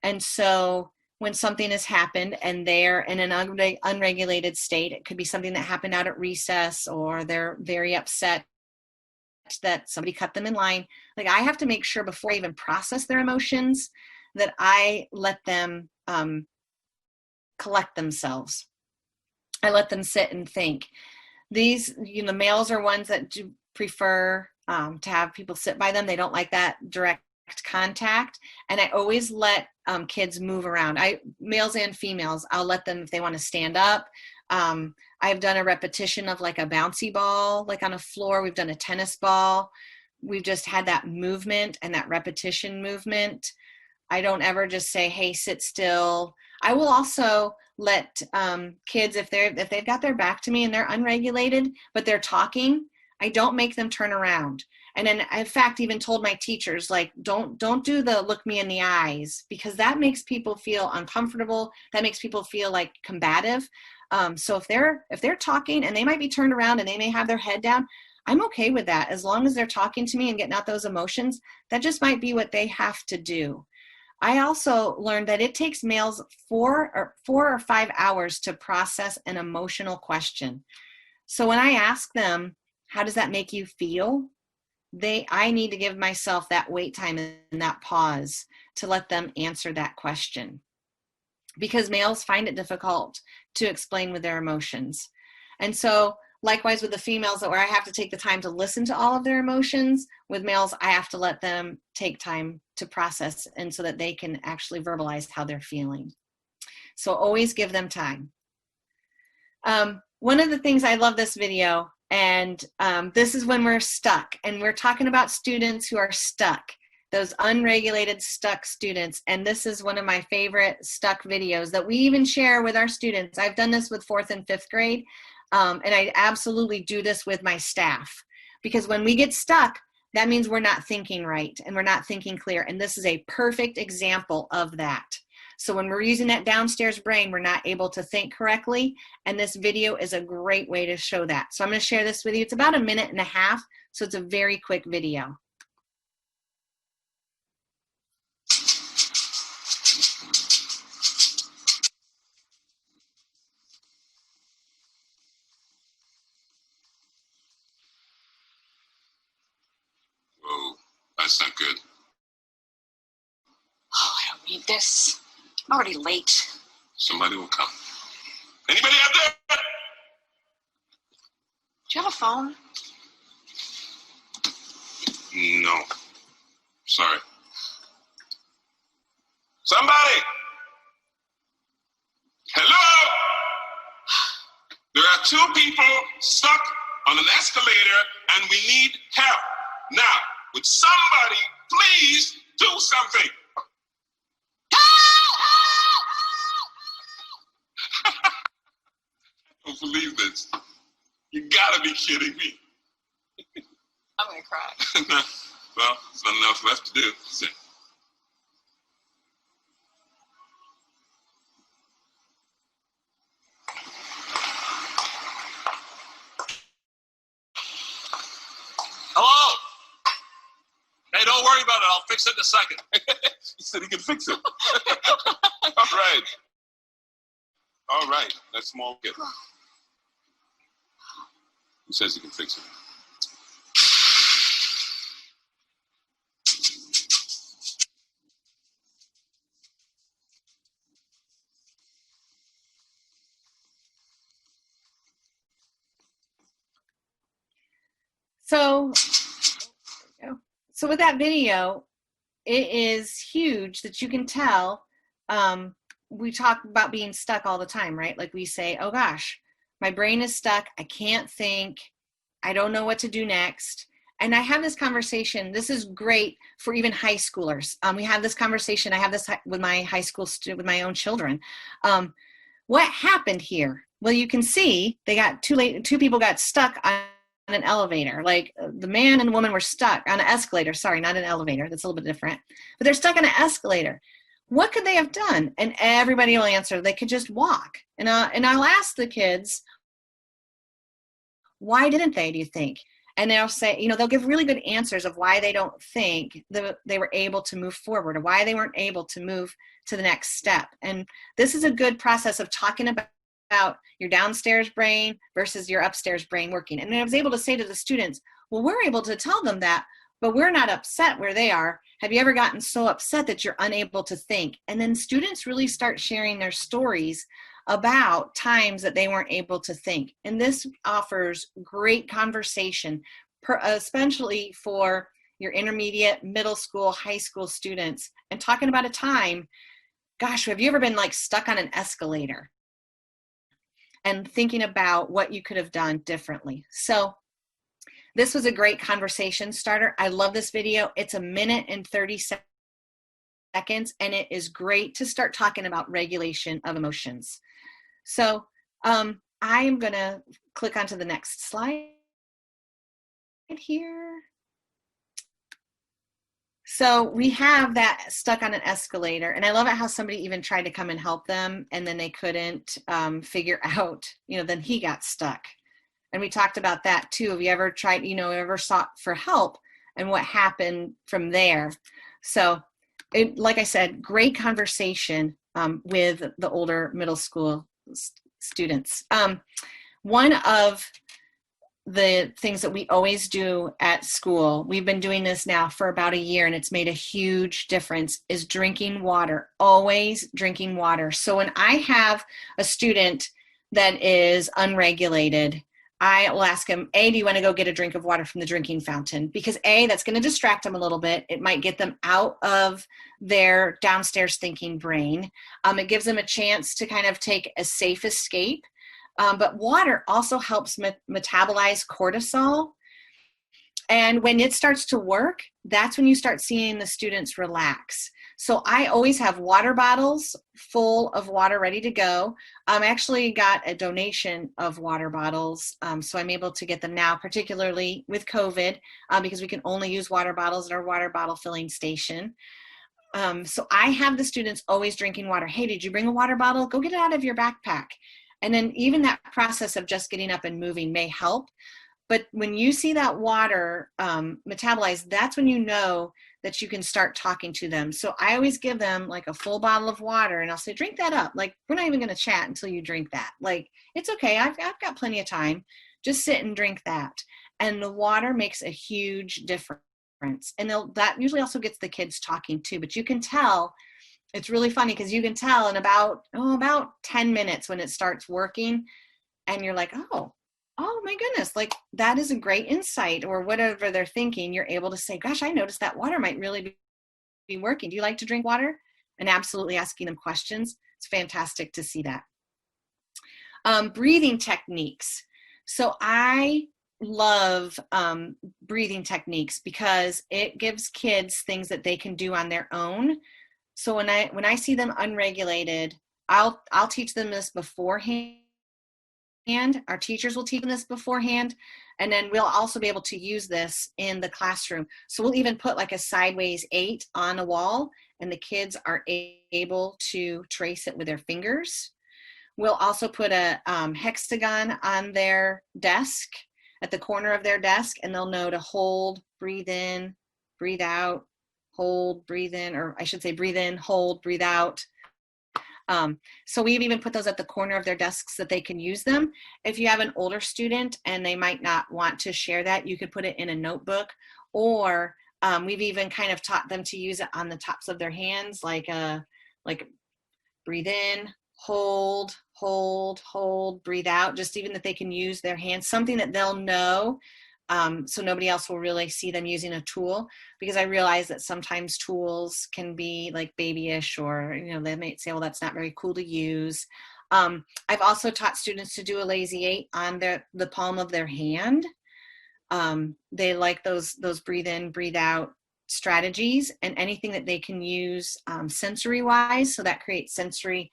And so when something has happened and they're in an unregulated state, it could be something that happened out at recess, or they're very upset that somebody cut them in line. Like, I have to make sure before I even process their emotions that I let them collect themselves. I let them sit and think. These, males are ones that do prefer to have people sit by them. They don't like that direct contact. And I always let kids move around. Males and females, I'll let them, if they want to stand up. I've done a repetition of like a bouncy ball, like on a floor. We've done a tennis ball. We've just had that movement and that repetition movement. I don't ever just say, hey, sit still. I will also let kids, if they've got their back to me and they're unregulated, but they're talking, I don't make them turn around. And then, in fact, even told my teachers, like, don't do the look me in the eyes, because that makes people feel uncomfortable. That makes people feel like combative. So if they're talking and they might be turned around and they may have their head down, I'm okay with that, as long as they're talking to me and getting out those emotions. That just might be what they have to do. I also learned that it takes males 4 or 5 hours to process an emotional question. So when I ask them, how does that make you feel? I need to give myself that wait time and that pause to let them answer that question, because males find it difficult to explain with their emotions. And so likewise with the females, where I have to take the time to listen to all of their emotions, with males, I have to let them take time to process, and so that they can actually verbalize how they're feeling. So always give them time. One of the things I love this video, and this is when we're stuck, and we're talking about students who are stuck, those unregulated stuck students. And this is one of my favorite stuck videos that we even share with our students. I've done this with 4th and 5th grade, and I absolutely do this with my staff, because when we get stuck, that means we're not thinking right and we're not thinking clear. And this is a perfect example of that. So when we're using that downstairs brain, we're not able to think correctly. And this video is a great way to show that. So I'm going to share this with you. It's about 1.5 minutes. So it's a very quick video. Whoa, that's not good. Oh, I don't need this. I'm already late. Somebody will come. Anybody out there? Do you have a phone? No. Sorry. Somebody! Hello? There are 2 people stuck on an escalator and we need help. Now, would somebody please do something? I don't believe this. You gotta be kidding me. I'm gonna cry. No, well, there's nothing else left to do. So. Hello? Hey, don't worry about it. I'll fix it in a second. He said he can fix it. All right. All right. That's small kid. He says he can fix it. So with that video, it is huge that you can tell. We talk about being stuck all the time, right? Like we say, oh gosh, my brain is stuck. I can't think. I don't know what to do next. And I have this conversation. This is great for even high schoolers. We have this conversation. I have this with my high school student, with my own children. What happened here? Well, you can see they got 2 people got stuck on an elevator. Like the man and the woman were stuck on an escalator. Sorry, not an elevator. That's a little bit different. But they're stuck on an escalator. What could they have done? And everybody will answer, they could just walk. And I'll ask the kids, why didn't they, do you think? And they'll say, they'll give really good answers of why they don't think they were able to move forward, or why they weren't able to move to the next step. And this is a good process of talking about your downstairs brain versus your upstairs brain working. And I was able to say to the students, well, we're able to tell them that, but we're not upset where they are. Have you ever gotten so upset that you're unable to think? And then students really start sharing their stories about times that they weren't able to think. And this offers great conversation, especially for your intermediate, middle school, high school students, and talking about a time, gosh, have you ever been like stuck on an escalator? And thinking about what you could have done differently. So this was a great conversation starter. I love this video. It's 1 minute and 30 seconds, and it is great to start talking about regulation of emotions. So I am going to click onto the next slide here. So we have that stuck on an escalator, and I love it how somebody even tried to come and help them, and then they couldn't figure out, then he got stuck. And we talked about that too. Have you ever tried, ever sought for help, and what happened from there? So like I said, great conversation with the older middle school students. One of the things that we always do at school, we've been doing this now for about a year and it's made a huge difference, is drinking water. Always drinking water. So when I have a student that is unregulated, I will ask him, A, do you want to go get a drink of water from the drinking fountain? Because A, that's going to distract them a little bit. It might get them out of their downstairs thinking brain. It gives them a chance to kind of take a safe escape. But water also helps metabolize cortisol. And when it starts to work, that's when you start seeing the students relax. So I always have water bottles full of water ready to go. I actually got a donation of water bottles, so I'm able to get them now, particularly with COVID, because we can only use water bottles at our water bottle filling station. So I have the students always drinking water. Hey, did you bring a water bottle? Go get it out of your backpack. And then even that process of just getting up and moving may help. But when you see that water metabolize, that's when you know that you can start talking to them. So I always give them like a full bottle of water and I'll say, drink that up. Like, we're not even going to chat until you drink that. Like, it's okay. I've got plenty of time. Just sit and drink that. And the water makes a huge difference. And that usually also gets the kids talking too. But you can tell, it's really funny because you can tell in about 10 minutes when it starts working and you're like, oh my goodness, like that is a great insight, or whatever they're thinking, you're able to say, gosh, I noticed that water might really be working. Do you like to drink water? And absolutely asking them questions. It's fantastic to see that. Breathing techniques. So I love breathing techniques because it gives kids things that they can do on their own. So when I see them unregulated, I'll teach them this beforehand. Our teachers will teach them this beforehand, and then we'll also be able to use this in the classroom. So we'll even put like a sideways 8 on a wall, and the kids are able to trace it with their fingers. We'll also put a hexagon on their desk, at the corner of their desk, and they'll know to hold, breathe in, breathe out, hold, breathe in, or I should say breathe in, hold, breathe out. So we've even put those at the corner of their desks that they can use them. If you have an older student and they might not want to share that, you could put it in a notebook, or we've even kind of taught them to use it on the tops of their hands, like breathe in, hold, hold, hold, breathe out, just even that they can use their hands, something that they'll know. So nobody else will really see them using a tool, because I realize that sometimes tools can be like babyish, or, you know, they might say, well, that's not very cool to use. I've also taught students to do a lazy 8 on the palm of their hand. They like those breathe in, breathe out strategies, and anything that they can use sensory wise. So that creates sensory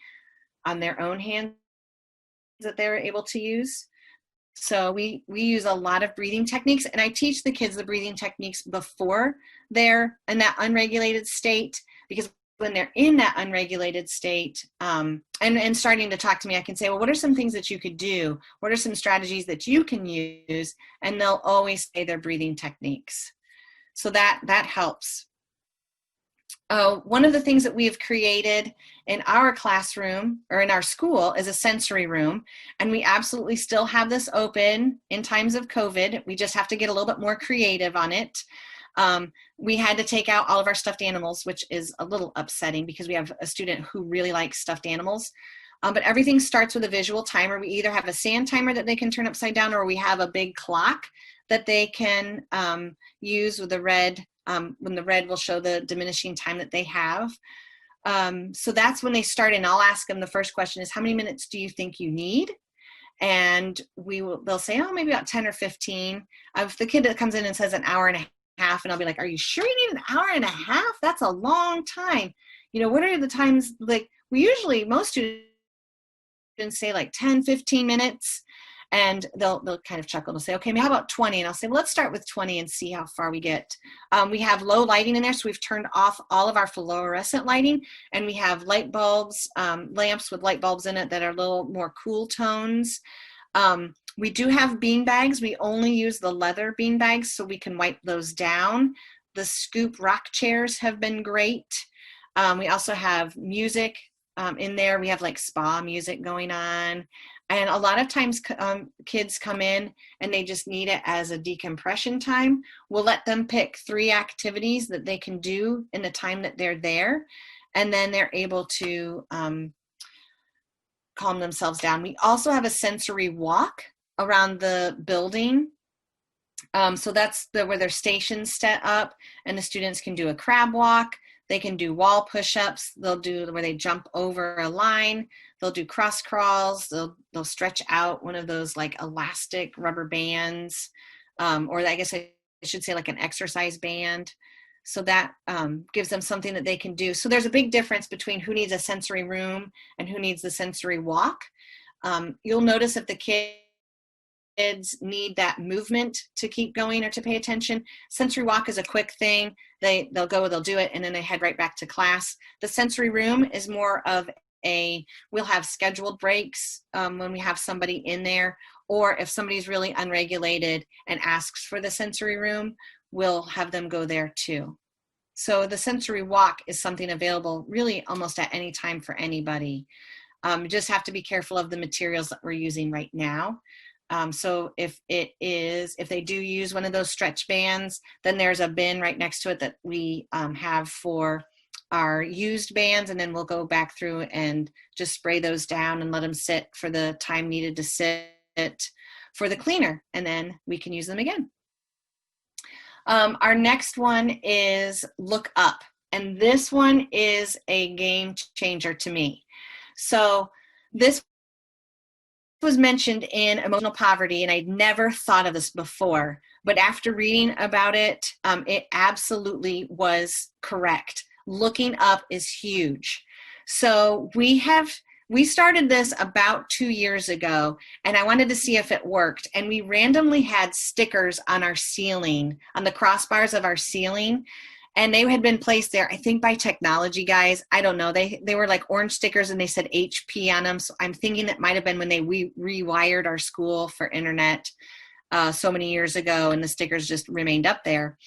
on their own hands that they're able to use. So we use a lot of breathing techniques, and I teach the kids the breathing techniques before they're in that unregulated state, because when they're in that unregulated state and starting to talk to me, I can say, well, what are some things that you could do? What are some strategies that you can use? And they'll always say their breathing techniques. So that helps. One of the things that we have created in our classroom, or in our school, is a sensory room, and we absolutely still have this open in times of COVID. We just have to get a little bit more creative on it. We had to take out all of our stuffed animals, which is a little upsetting because we have a student who really likes stuffed animals. But everything starts with a visual timer. We either have a sand timer that they can turn upside down, or we have a big clock that they can use with the red. When the red will show the diminishing time that they have. So that's when they start, and I'll ask them, the first question is, how many minutes do you think you need? And they'll say, oh, maybe about 10 or 15. If the kid that comes in and says an hour and a half, and I'll be like, are you sure you need an hour and a half? That's a long time. You know, what are the times, like, most students say like 10, 15 minutes. And they'll kind of chuckle and say, okay, how about 20? And I'll say, well, let's start with 20 and see how far we get. We have low lighting in there, so we've turned off all of our fluorescent lighting, and we have light bulbs, lamps with light bulbs in it that are a little more cool tones. We do have bean bags. We only use the leather bean bags so we can wipe those down. The scoop rock chairs have been great. We also have music in there. We have like spa music going on. And a lot of times kids come in and they just need it as a decompression time. We'll let them pick 3 activities that they can do in the time that they're there. And then they're able to calm themselves down. We also have a sensory walk around the building. So that's where their stations set up, and the students can do a crab walk. They can do wall push-ups. They'll do where they jump over a line. They'll do cross crawls. They'll stretch out one of those like elastic rubber bands, or I guess I should say like an exercise band. So that gives them something that they can do. So there's a big difference between who needs a sensory room and who needs the sensory walk. You'll notice if the kids need that movement to keep going or to pay attention, sensory walk is a quick thing. They'll go, they'll do it, and then they head right back to class. The sensory room is more of we'll have scheduled breaks when we have somebody in there, or if somebody's really unregulated and asks for the sensory room, we'll have them go there too. So the sensory walk is something available really almost at any time for anybody. You just have to be careful of the materials that we're using right now. So if they do use one of those stretch bands, then there's a bin right next to it that we have for our used bands, and then we'll go back through and just spray those down and let them sit for the time needed to sit for the cleaner, and then we can use them again. Our next one is Look Up, and this one is a game changer to me. So this was mentioned in Emotional Poverty, and I'd never thought of this before, but after reading about it, it absolutely was correct. Looking up is huge. So we started this about 2 years ago, and I wanted to see if it worked. And we randomly had stickers on our ceiling, on the crossbars of our ceiling, and they had been placed there, I think, by technology guys. I don't know. They were like orange stickers, and they said HP on them. So I'm thinking that might have been when they rewired our school for internet so many years ago, and the stickers just remained up there.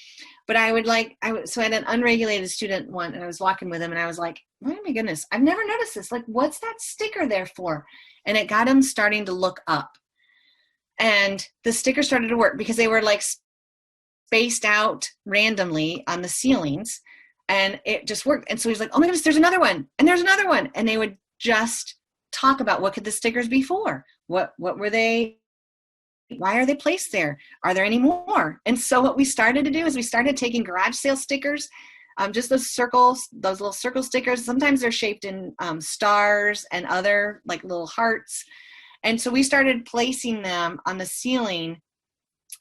But so I had an unregulated student one, and I was walking with him, and I was like, oh my goodness, I've never noticed this. Like, what's that sticker there for? And it got him starting to look up. And the sticker started to work because they were like spaced out randomly on the ceilings, and it just worked. And so he's like, oh my goodness, there's another one, and there's another one. And they would just talk about what could the stickers be for? What were they? Why are they placed there? Are there any more? And so what we started to do is we started taking garage sale stickers, just those little circle stickers. Sometimes they're shaped in stars and other like little hearts. And so we started placing them on the ceiling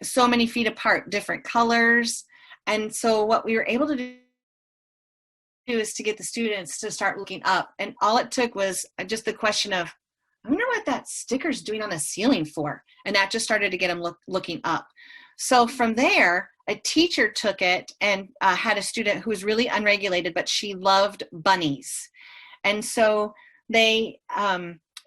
so many feet apart, different colors. And so what we were able to do is to get the students to start looking up. And all it took was just the question of, I wonder what that sticker's doing on the ceiling for. And that just started to get them looking up. So from there, a teacher took it and had a student who was really unregulated, but she loved bunnies. And so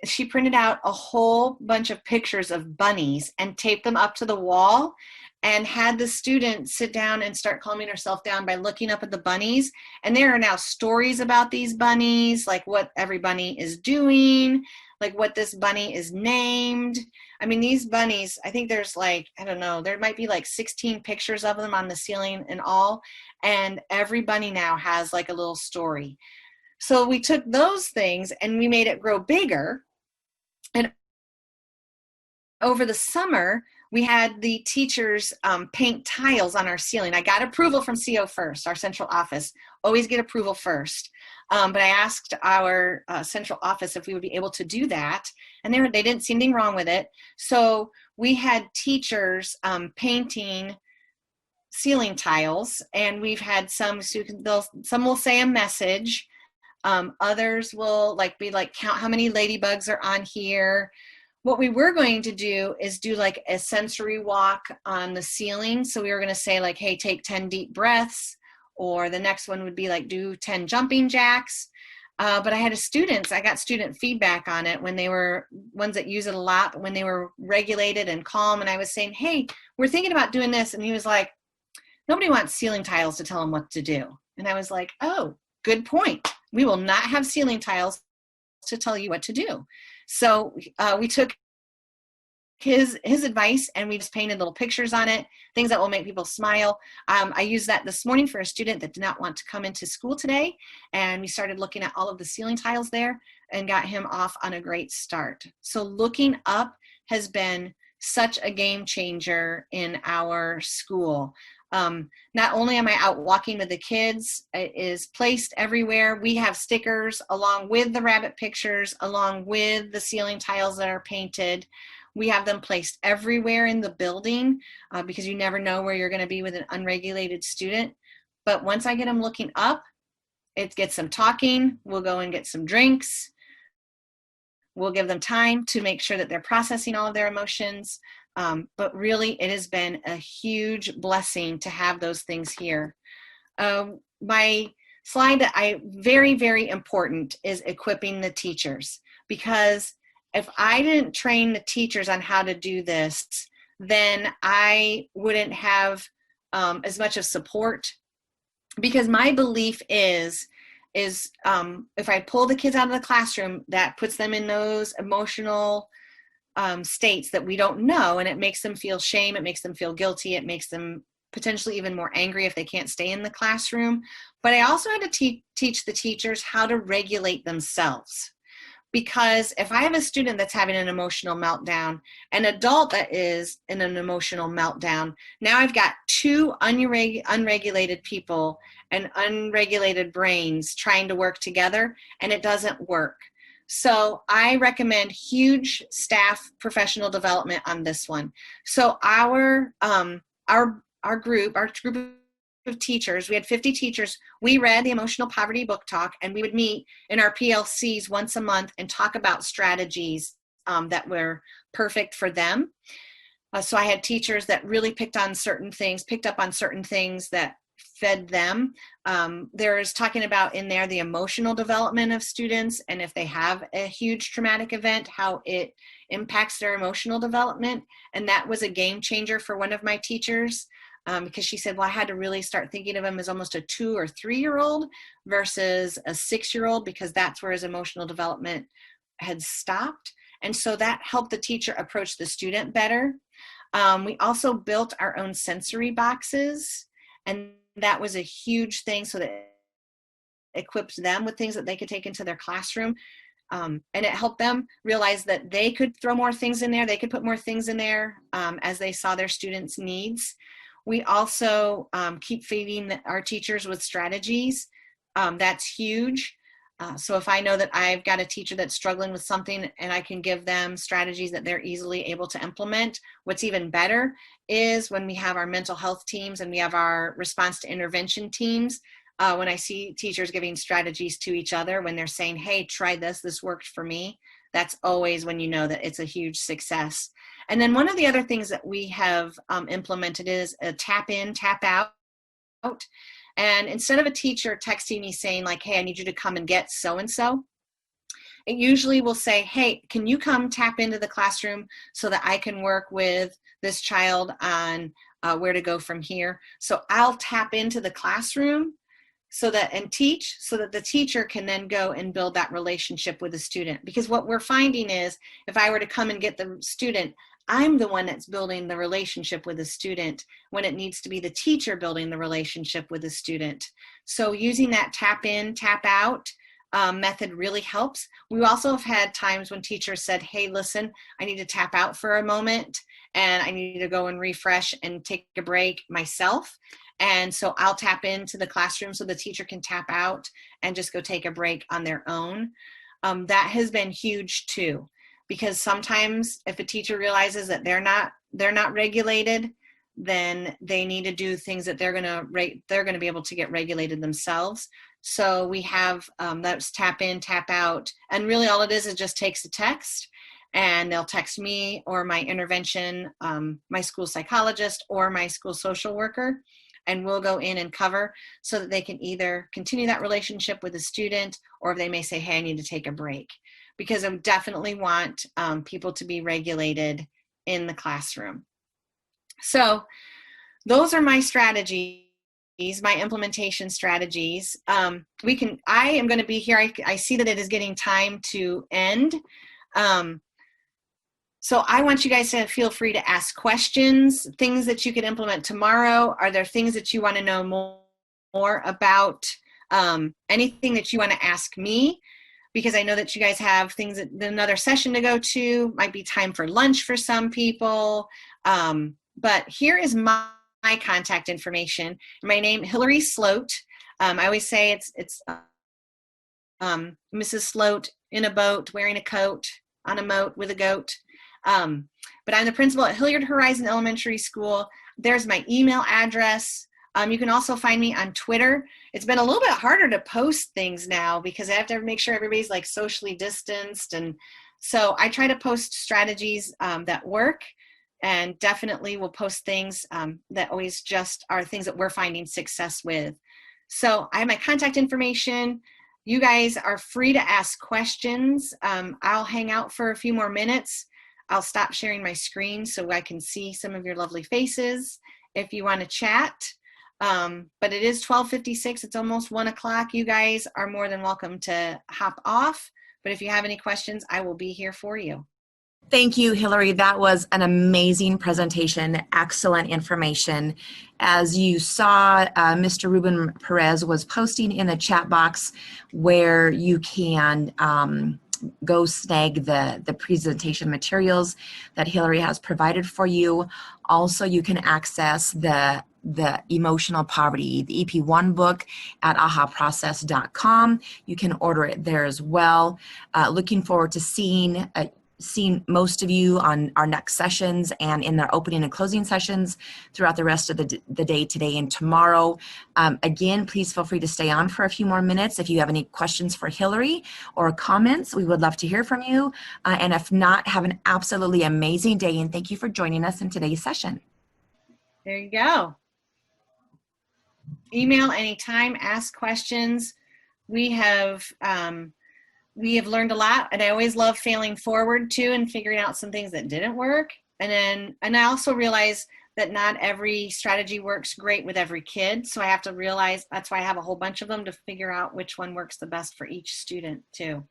she printed out a whole bunch of pictures of bunnies and taped them up to the wall, and had the student sit down and start calming herself down by looking up at the bunnies. And there are now stories about these bunnies, like what every bunny is doing, like what this bunny is named. I mean, these bunnies, I think there's like, I don't know, there might be like 16 pictures of them on the ceiling in all. And every bunny now has like a little story. So we took those things and we made it grow bigger. And over the summer, we had the teachers paint tiles on our ceiling. I got approval from CO first, our central office. Always get approval first. But I asked our central office if we would be able to do that, and they didn't see anything wrong with it. So we had teachers painting ceiling tiles, and we've had some will say a message. Others will be like count how many ladybugs are on here. What we were going to do is do like a sensory walk on the ceiling. So we were going to say like, hey, take 10 deep breaths, or the next one would be like do 10 jumping jacks. But I got student feedback on it when they were ones that use it a lot, but when they were regulated and calm. And I was saying, hey, we're thinking about doing this. And he was like, nobody wants ceiling tiles to tell them what to do. And I was like, oh, good point. We will not have ceiling tiles to tell you what to do. So we took his advice and we just painted little pictures on it, things that will make people smile. I used that this morning for a student that did not want to come into school today, and we started looking at all of the ceiling tiles there and got him off on a great start. So looking up has been such a game changer in our school. Not only am I out walking with the kids, it is placed everywhere. We have stickers along with the rabbit pictures, along with the ceiling tiles that are painted. We have them placed everywhere in the building because you never know where you're going to be with an unregulated student. But once I get them looking up, it gets them talking. We'll go and get some drinks. We'll give them time to make sure that they're processing all of their emotions. But really, it has been a huge blessing to have those things here. My slide that very, very important is equipping the teachers, because if I didn't train the teachers on how to do this, then I wouldn't have as much of support, because my belief is if I pull the kids out of the classroom, that puts them in those emotional states that we don't know, and it makes them feel shame, it makes them feel guilty, it makes them potentially even more angry if they can't stay in the classroom. But I also had to teach the teachers how to regulate themselves. Because if I have a student that's having an emotional meltdown, an adult that is in an emotional meltdown, now I've got two unregulated people and unregulated brains trying to work together, and it doesn't work. So I recommend huge staff professional development on this one. So our group of teachers, we had 50 teachers, we read the Emotional Poverty Book Talk, and we would meet in our PLCs once a month and talk about strategies that were perfect for them. So I had teachers that really picked up on certain things that fed them. There's talking about in there the emotional development of students, and if they have a huge traumatic event, how it impacts their emotional development. And that was a game changer for one of my teachers. Because she said, well, I had to really start thinking of him as almost a 2 or 3-year-old versus a 6-year-old, because that's where his emotional development had stopped. And so that helped the teacher approach the student better. We also built our own sensory boxes, and that was a huge thing, so that it equipped them with things that they could take into their classroom. And it helped them realize that they could throw more things in there, they could put more things in there as they saw their students' needs. We also keep feeding our teachers with strategies. That's huge. So if I know that I've got a teacher that's struggling with something and I can give them strategies that they're easily able to implement, what's even better is when we have our mental health teams and we have our response to intervention teams, when I see teachers giving strategies to each other, when they're saying, hey, try this, this worked for me, that's always when you know that it's a huge success. And then one of the other things that we have implemented is a tap in, tap out. And instead of a teacher texting me saying like, hey, I need you to come and get so-and-so, it usually will say, hey, can you come tap into the classroom so that I can work with this child on where to go from here. So I'll tap into the classroom and teach so that the teacher can then go and build that relationship with the student. Because what we're finding is if I were to come and get the student, I'm the one that's building the relationship with the student when it needs to be the teacher building the relationship with the student. So using that tap in, tap out method really helps. We also have had times when teachers said, hey, listen, I need to tap out for a moment and I need to go and refresh and take a break myself. And so I'll tap into the classroom so the teacher can tap out and just go take a break on their own. That has been huge too. Because sometimes if a teacher realizes that they're not regulated, then they need to do things that they're gonna be able to get regulated themselves. So we have that's tap in, tap out, and really all it is just takes a text, and they'll text me or my intervention, my school psychologist or my school social worker, and we'll go in and cover so that they can either continue that relationship with the student, or if they may say, hey, I need to take a break. Because I definitely want people to be regulated in the classroom. So those are my strategies my implementation strategies. I am going to be here. I see that it is getting time to end. So I want you guys to feel free to ask questions, things that you could implement tomorrow. Are there things that you want to know more about? Anything that you want to ask me? Because I know that you guys have things, another session to go to, might be time for lunch for some people. But here is my contact information. My name, Hillary Sloat. I always say it's Mrs. Sloat in a boat, wearing a coat, on a moat with a goat. But I'm the principal at Hilliard Horizon Elementary School. There's my email address. You can also find me on Twitter. It's been a little bit harder to post things now because I have to make sure everybody's like socially distanced. And so I try to post strategies that work, and definitely will post things that always just are things that we're finding success with. So I have my contact information. You guys are free to ask questions. I'll hang out for a few more minutes. I'll stop sharing my screen so I can see some of your lovely faces if you want to chat. But it is 12:56. It's almost 1 o'clock. You guys are more than welcome to hop off. But if you have any questions, I will be here for you. Thank you, Hillary. That was an amazing presentation, excellent information. As you saw, Mr. Ruben Perez was posting in the chat box where you can go snag the presentation materials that Hillary has provided for you. Also, you can access the Emotional Poverty, the EP1 book at ahaprocess.com. You can order it there as well. Looking forward to seeing most of you on our next sessions and in their opening and closing sessions throughout the rest of the day today and tomorrow. Again, please feel free to stay on for a few more minutes. If you have any questions for Hillary or comments, we would love to hear from you. And if not, have an absolutely amazing day, and thank you for joining us in today's session. There you go. Email anytime, ask questions. We have learned a lot, and I always love failing forward too and figuring out some things that didn't work. And I also realize that not every strategy works great with every kid. So I have to realize that's why I have a whole bunch of them to figure out which one works the best for each student too.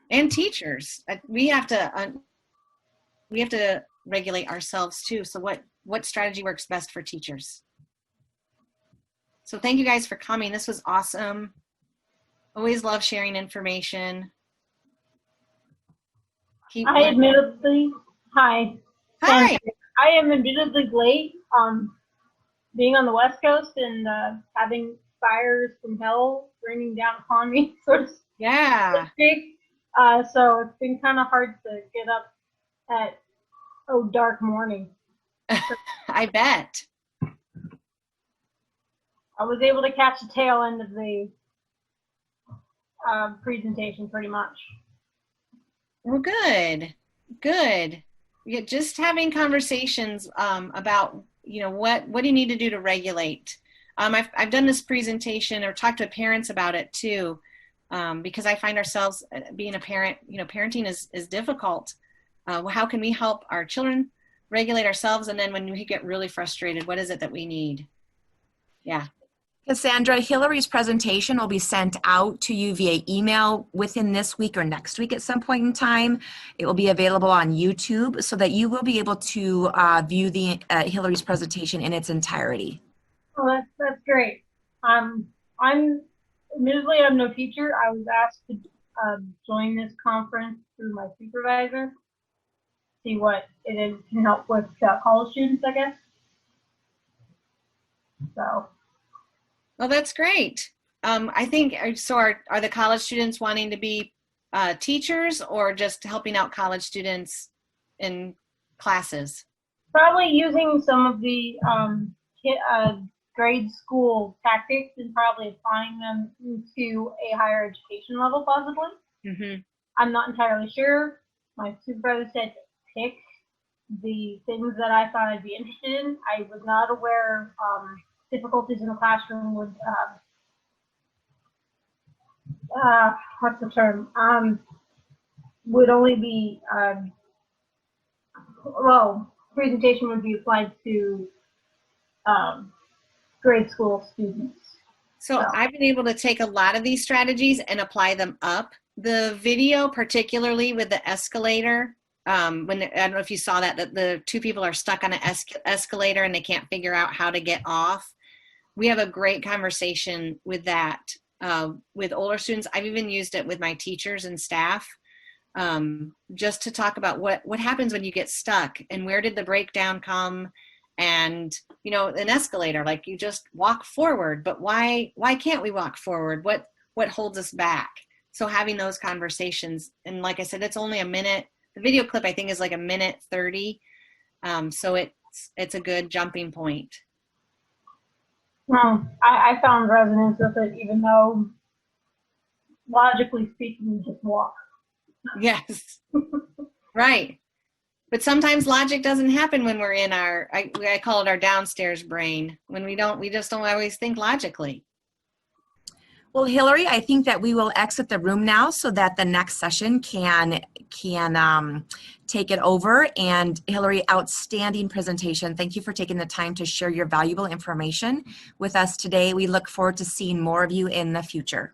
And teachers, we have to regulate ourselves too. So what strategy works best for teachers? So thank you guys for coming. This was awesome. Always love sharing information. Hi. Hi. I am admittedly late. Being on the West Coast and having fires from hell raining down upon me, sort of. Yeah. So it's been kind of hard to get up at dark morning. I bet. I was able to catch the tail end of the presentation pretty much. Well, good. Yeah, just having conversations about, what do you need to do to regulate? I've done this presentation or talked to parents about it too, because I find ourselves being a parent, parenting is difficult. How can we help our children regulate ourselves? And then when we get really frustrated, what is it that we need? Yeah. Cassandra, Hillary's presentation will be sent out to you via email within this week or next week at some point in time. It will be available on YouTube so that you will be able to view the Hillary's presentation in its entirety. Oh, that's great. Admittedly, I'm no teacher. I was asked to join this conference through my supervisor, see what it is can help with college students, I guess. So. Well, that's great. I think, so are the college students wanting to be teachers or just helping out college students in classes? Probably using some of the grade school tactics and probably applying them into a higher education level, possibly. Mm-hmm. I'm not entirely sure. My supervisor said pick the things that I thought I'd be interested in. I was not aware difficulties in the classroom would, what's the term? Would only be, presentation would be applied to grade school students. So I've been able to take a lot of these strategies and apply them up. The video, particularly with the escalator, I don't know if you saw that the two people are stuck on an escalator and they can't figure out how to get off. We have a great conversation with that with older students. I've even used it with my teachers and staff, just to talk about what happens when you get stuck and where did the breakdown come. And, you know, an escalator, like you just walk forward, but why can't we walk forward? What holds us back? So having those conversations, and like I said, it's only a minute. The video clip, I think, is like 1:30. So it's a good jumping point. Well, I found resonance with it, even though logically speaking, we just walk. Yes. Right. But sometimes logic doesn't happen when we're in I call it our downstairs brain, when we just don't always think logically. Well, Hillary, I think that we will exit the room now so that the next session can take it over. And Hillary, outstanding presentation. Thank you for taking the time to share your valuable information with us today. We look forward to seeing more of you in the future.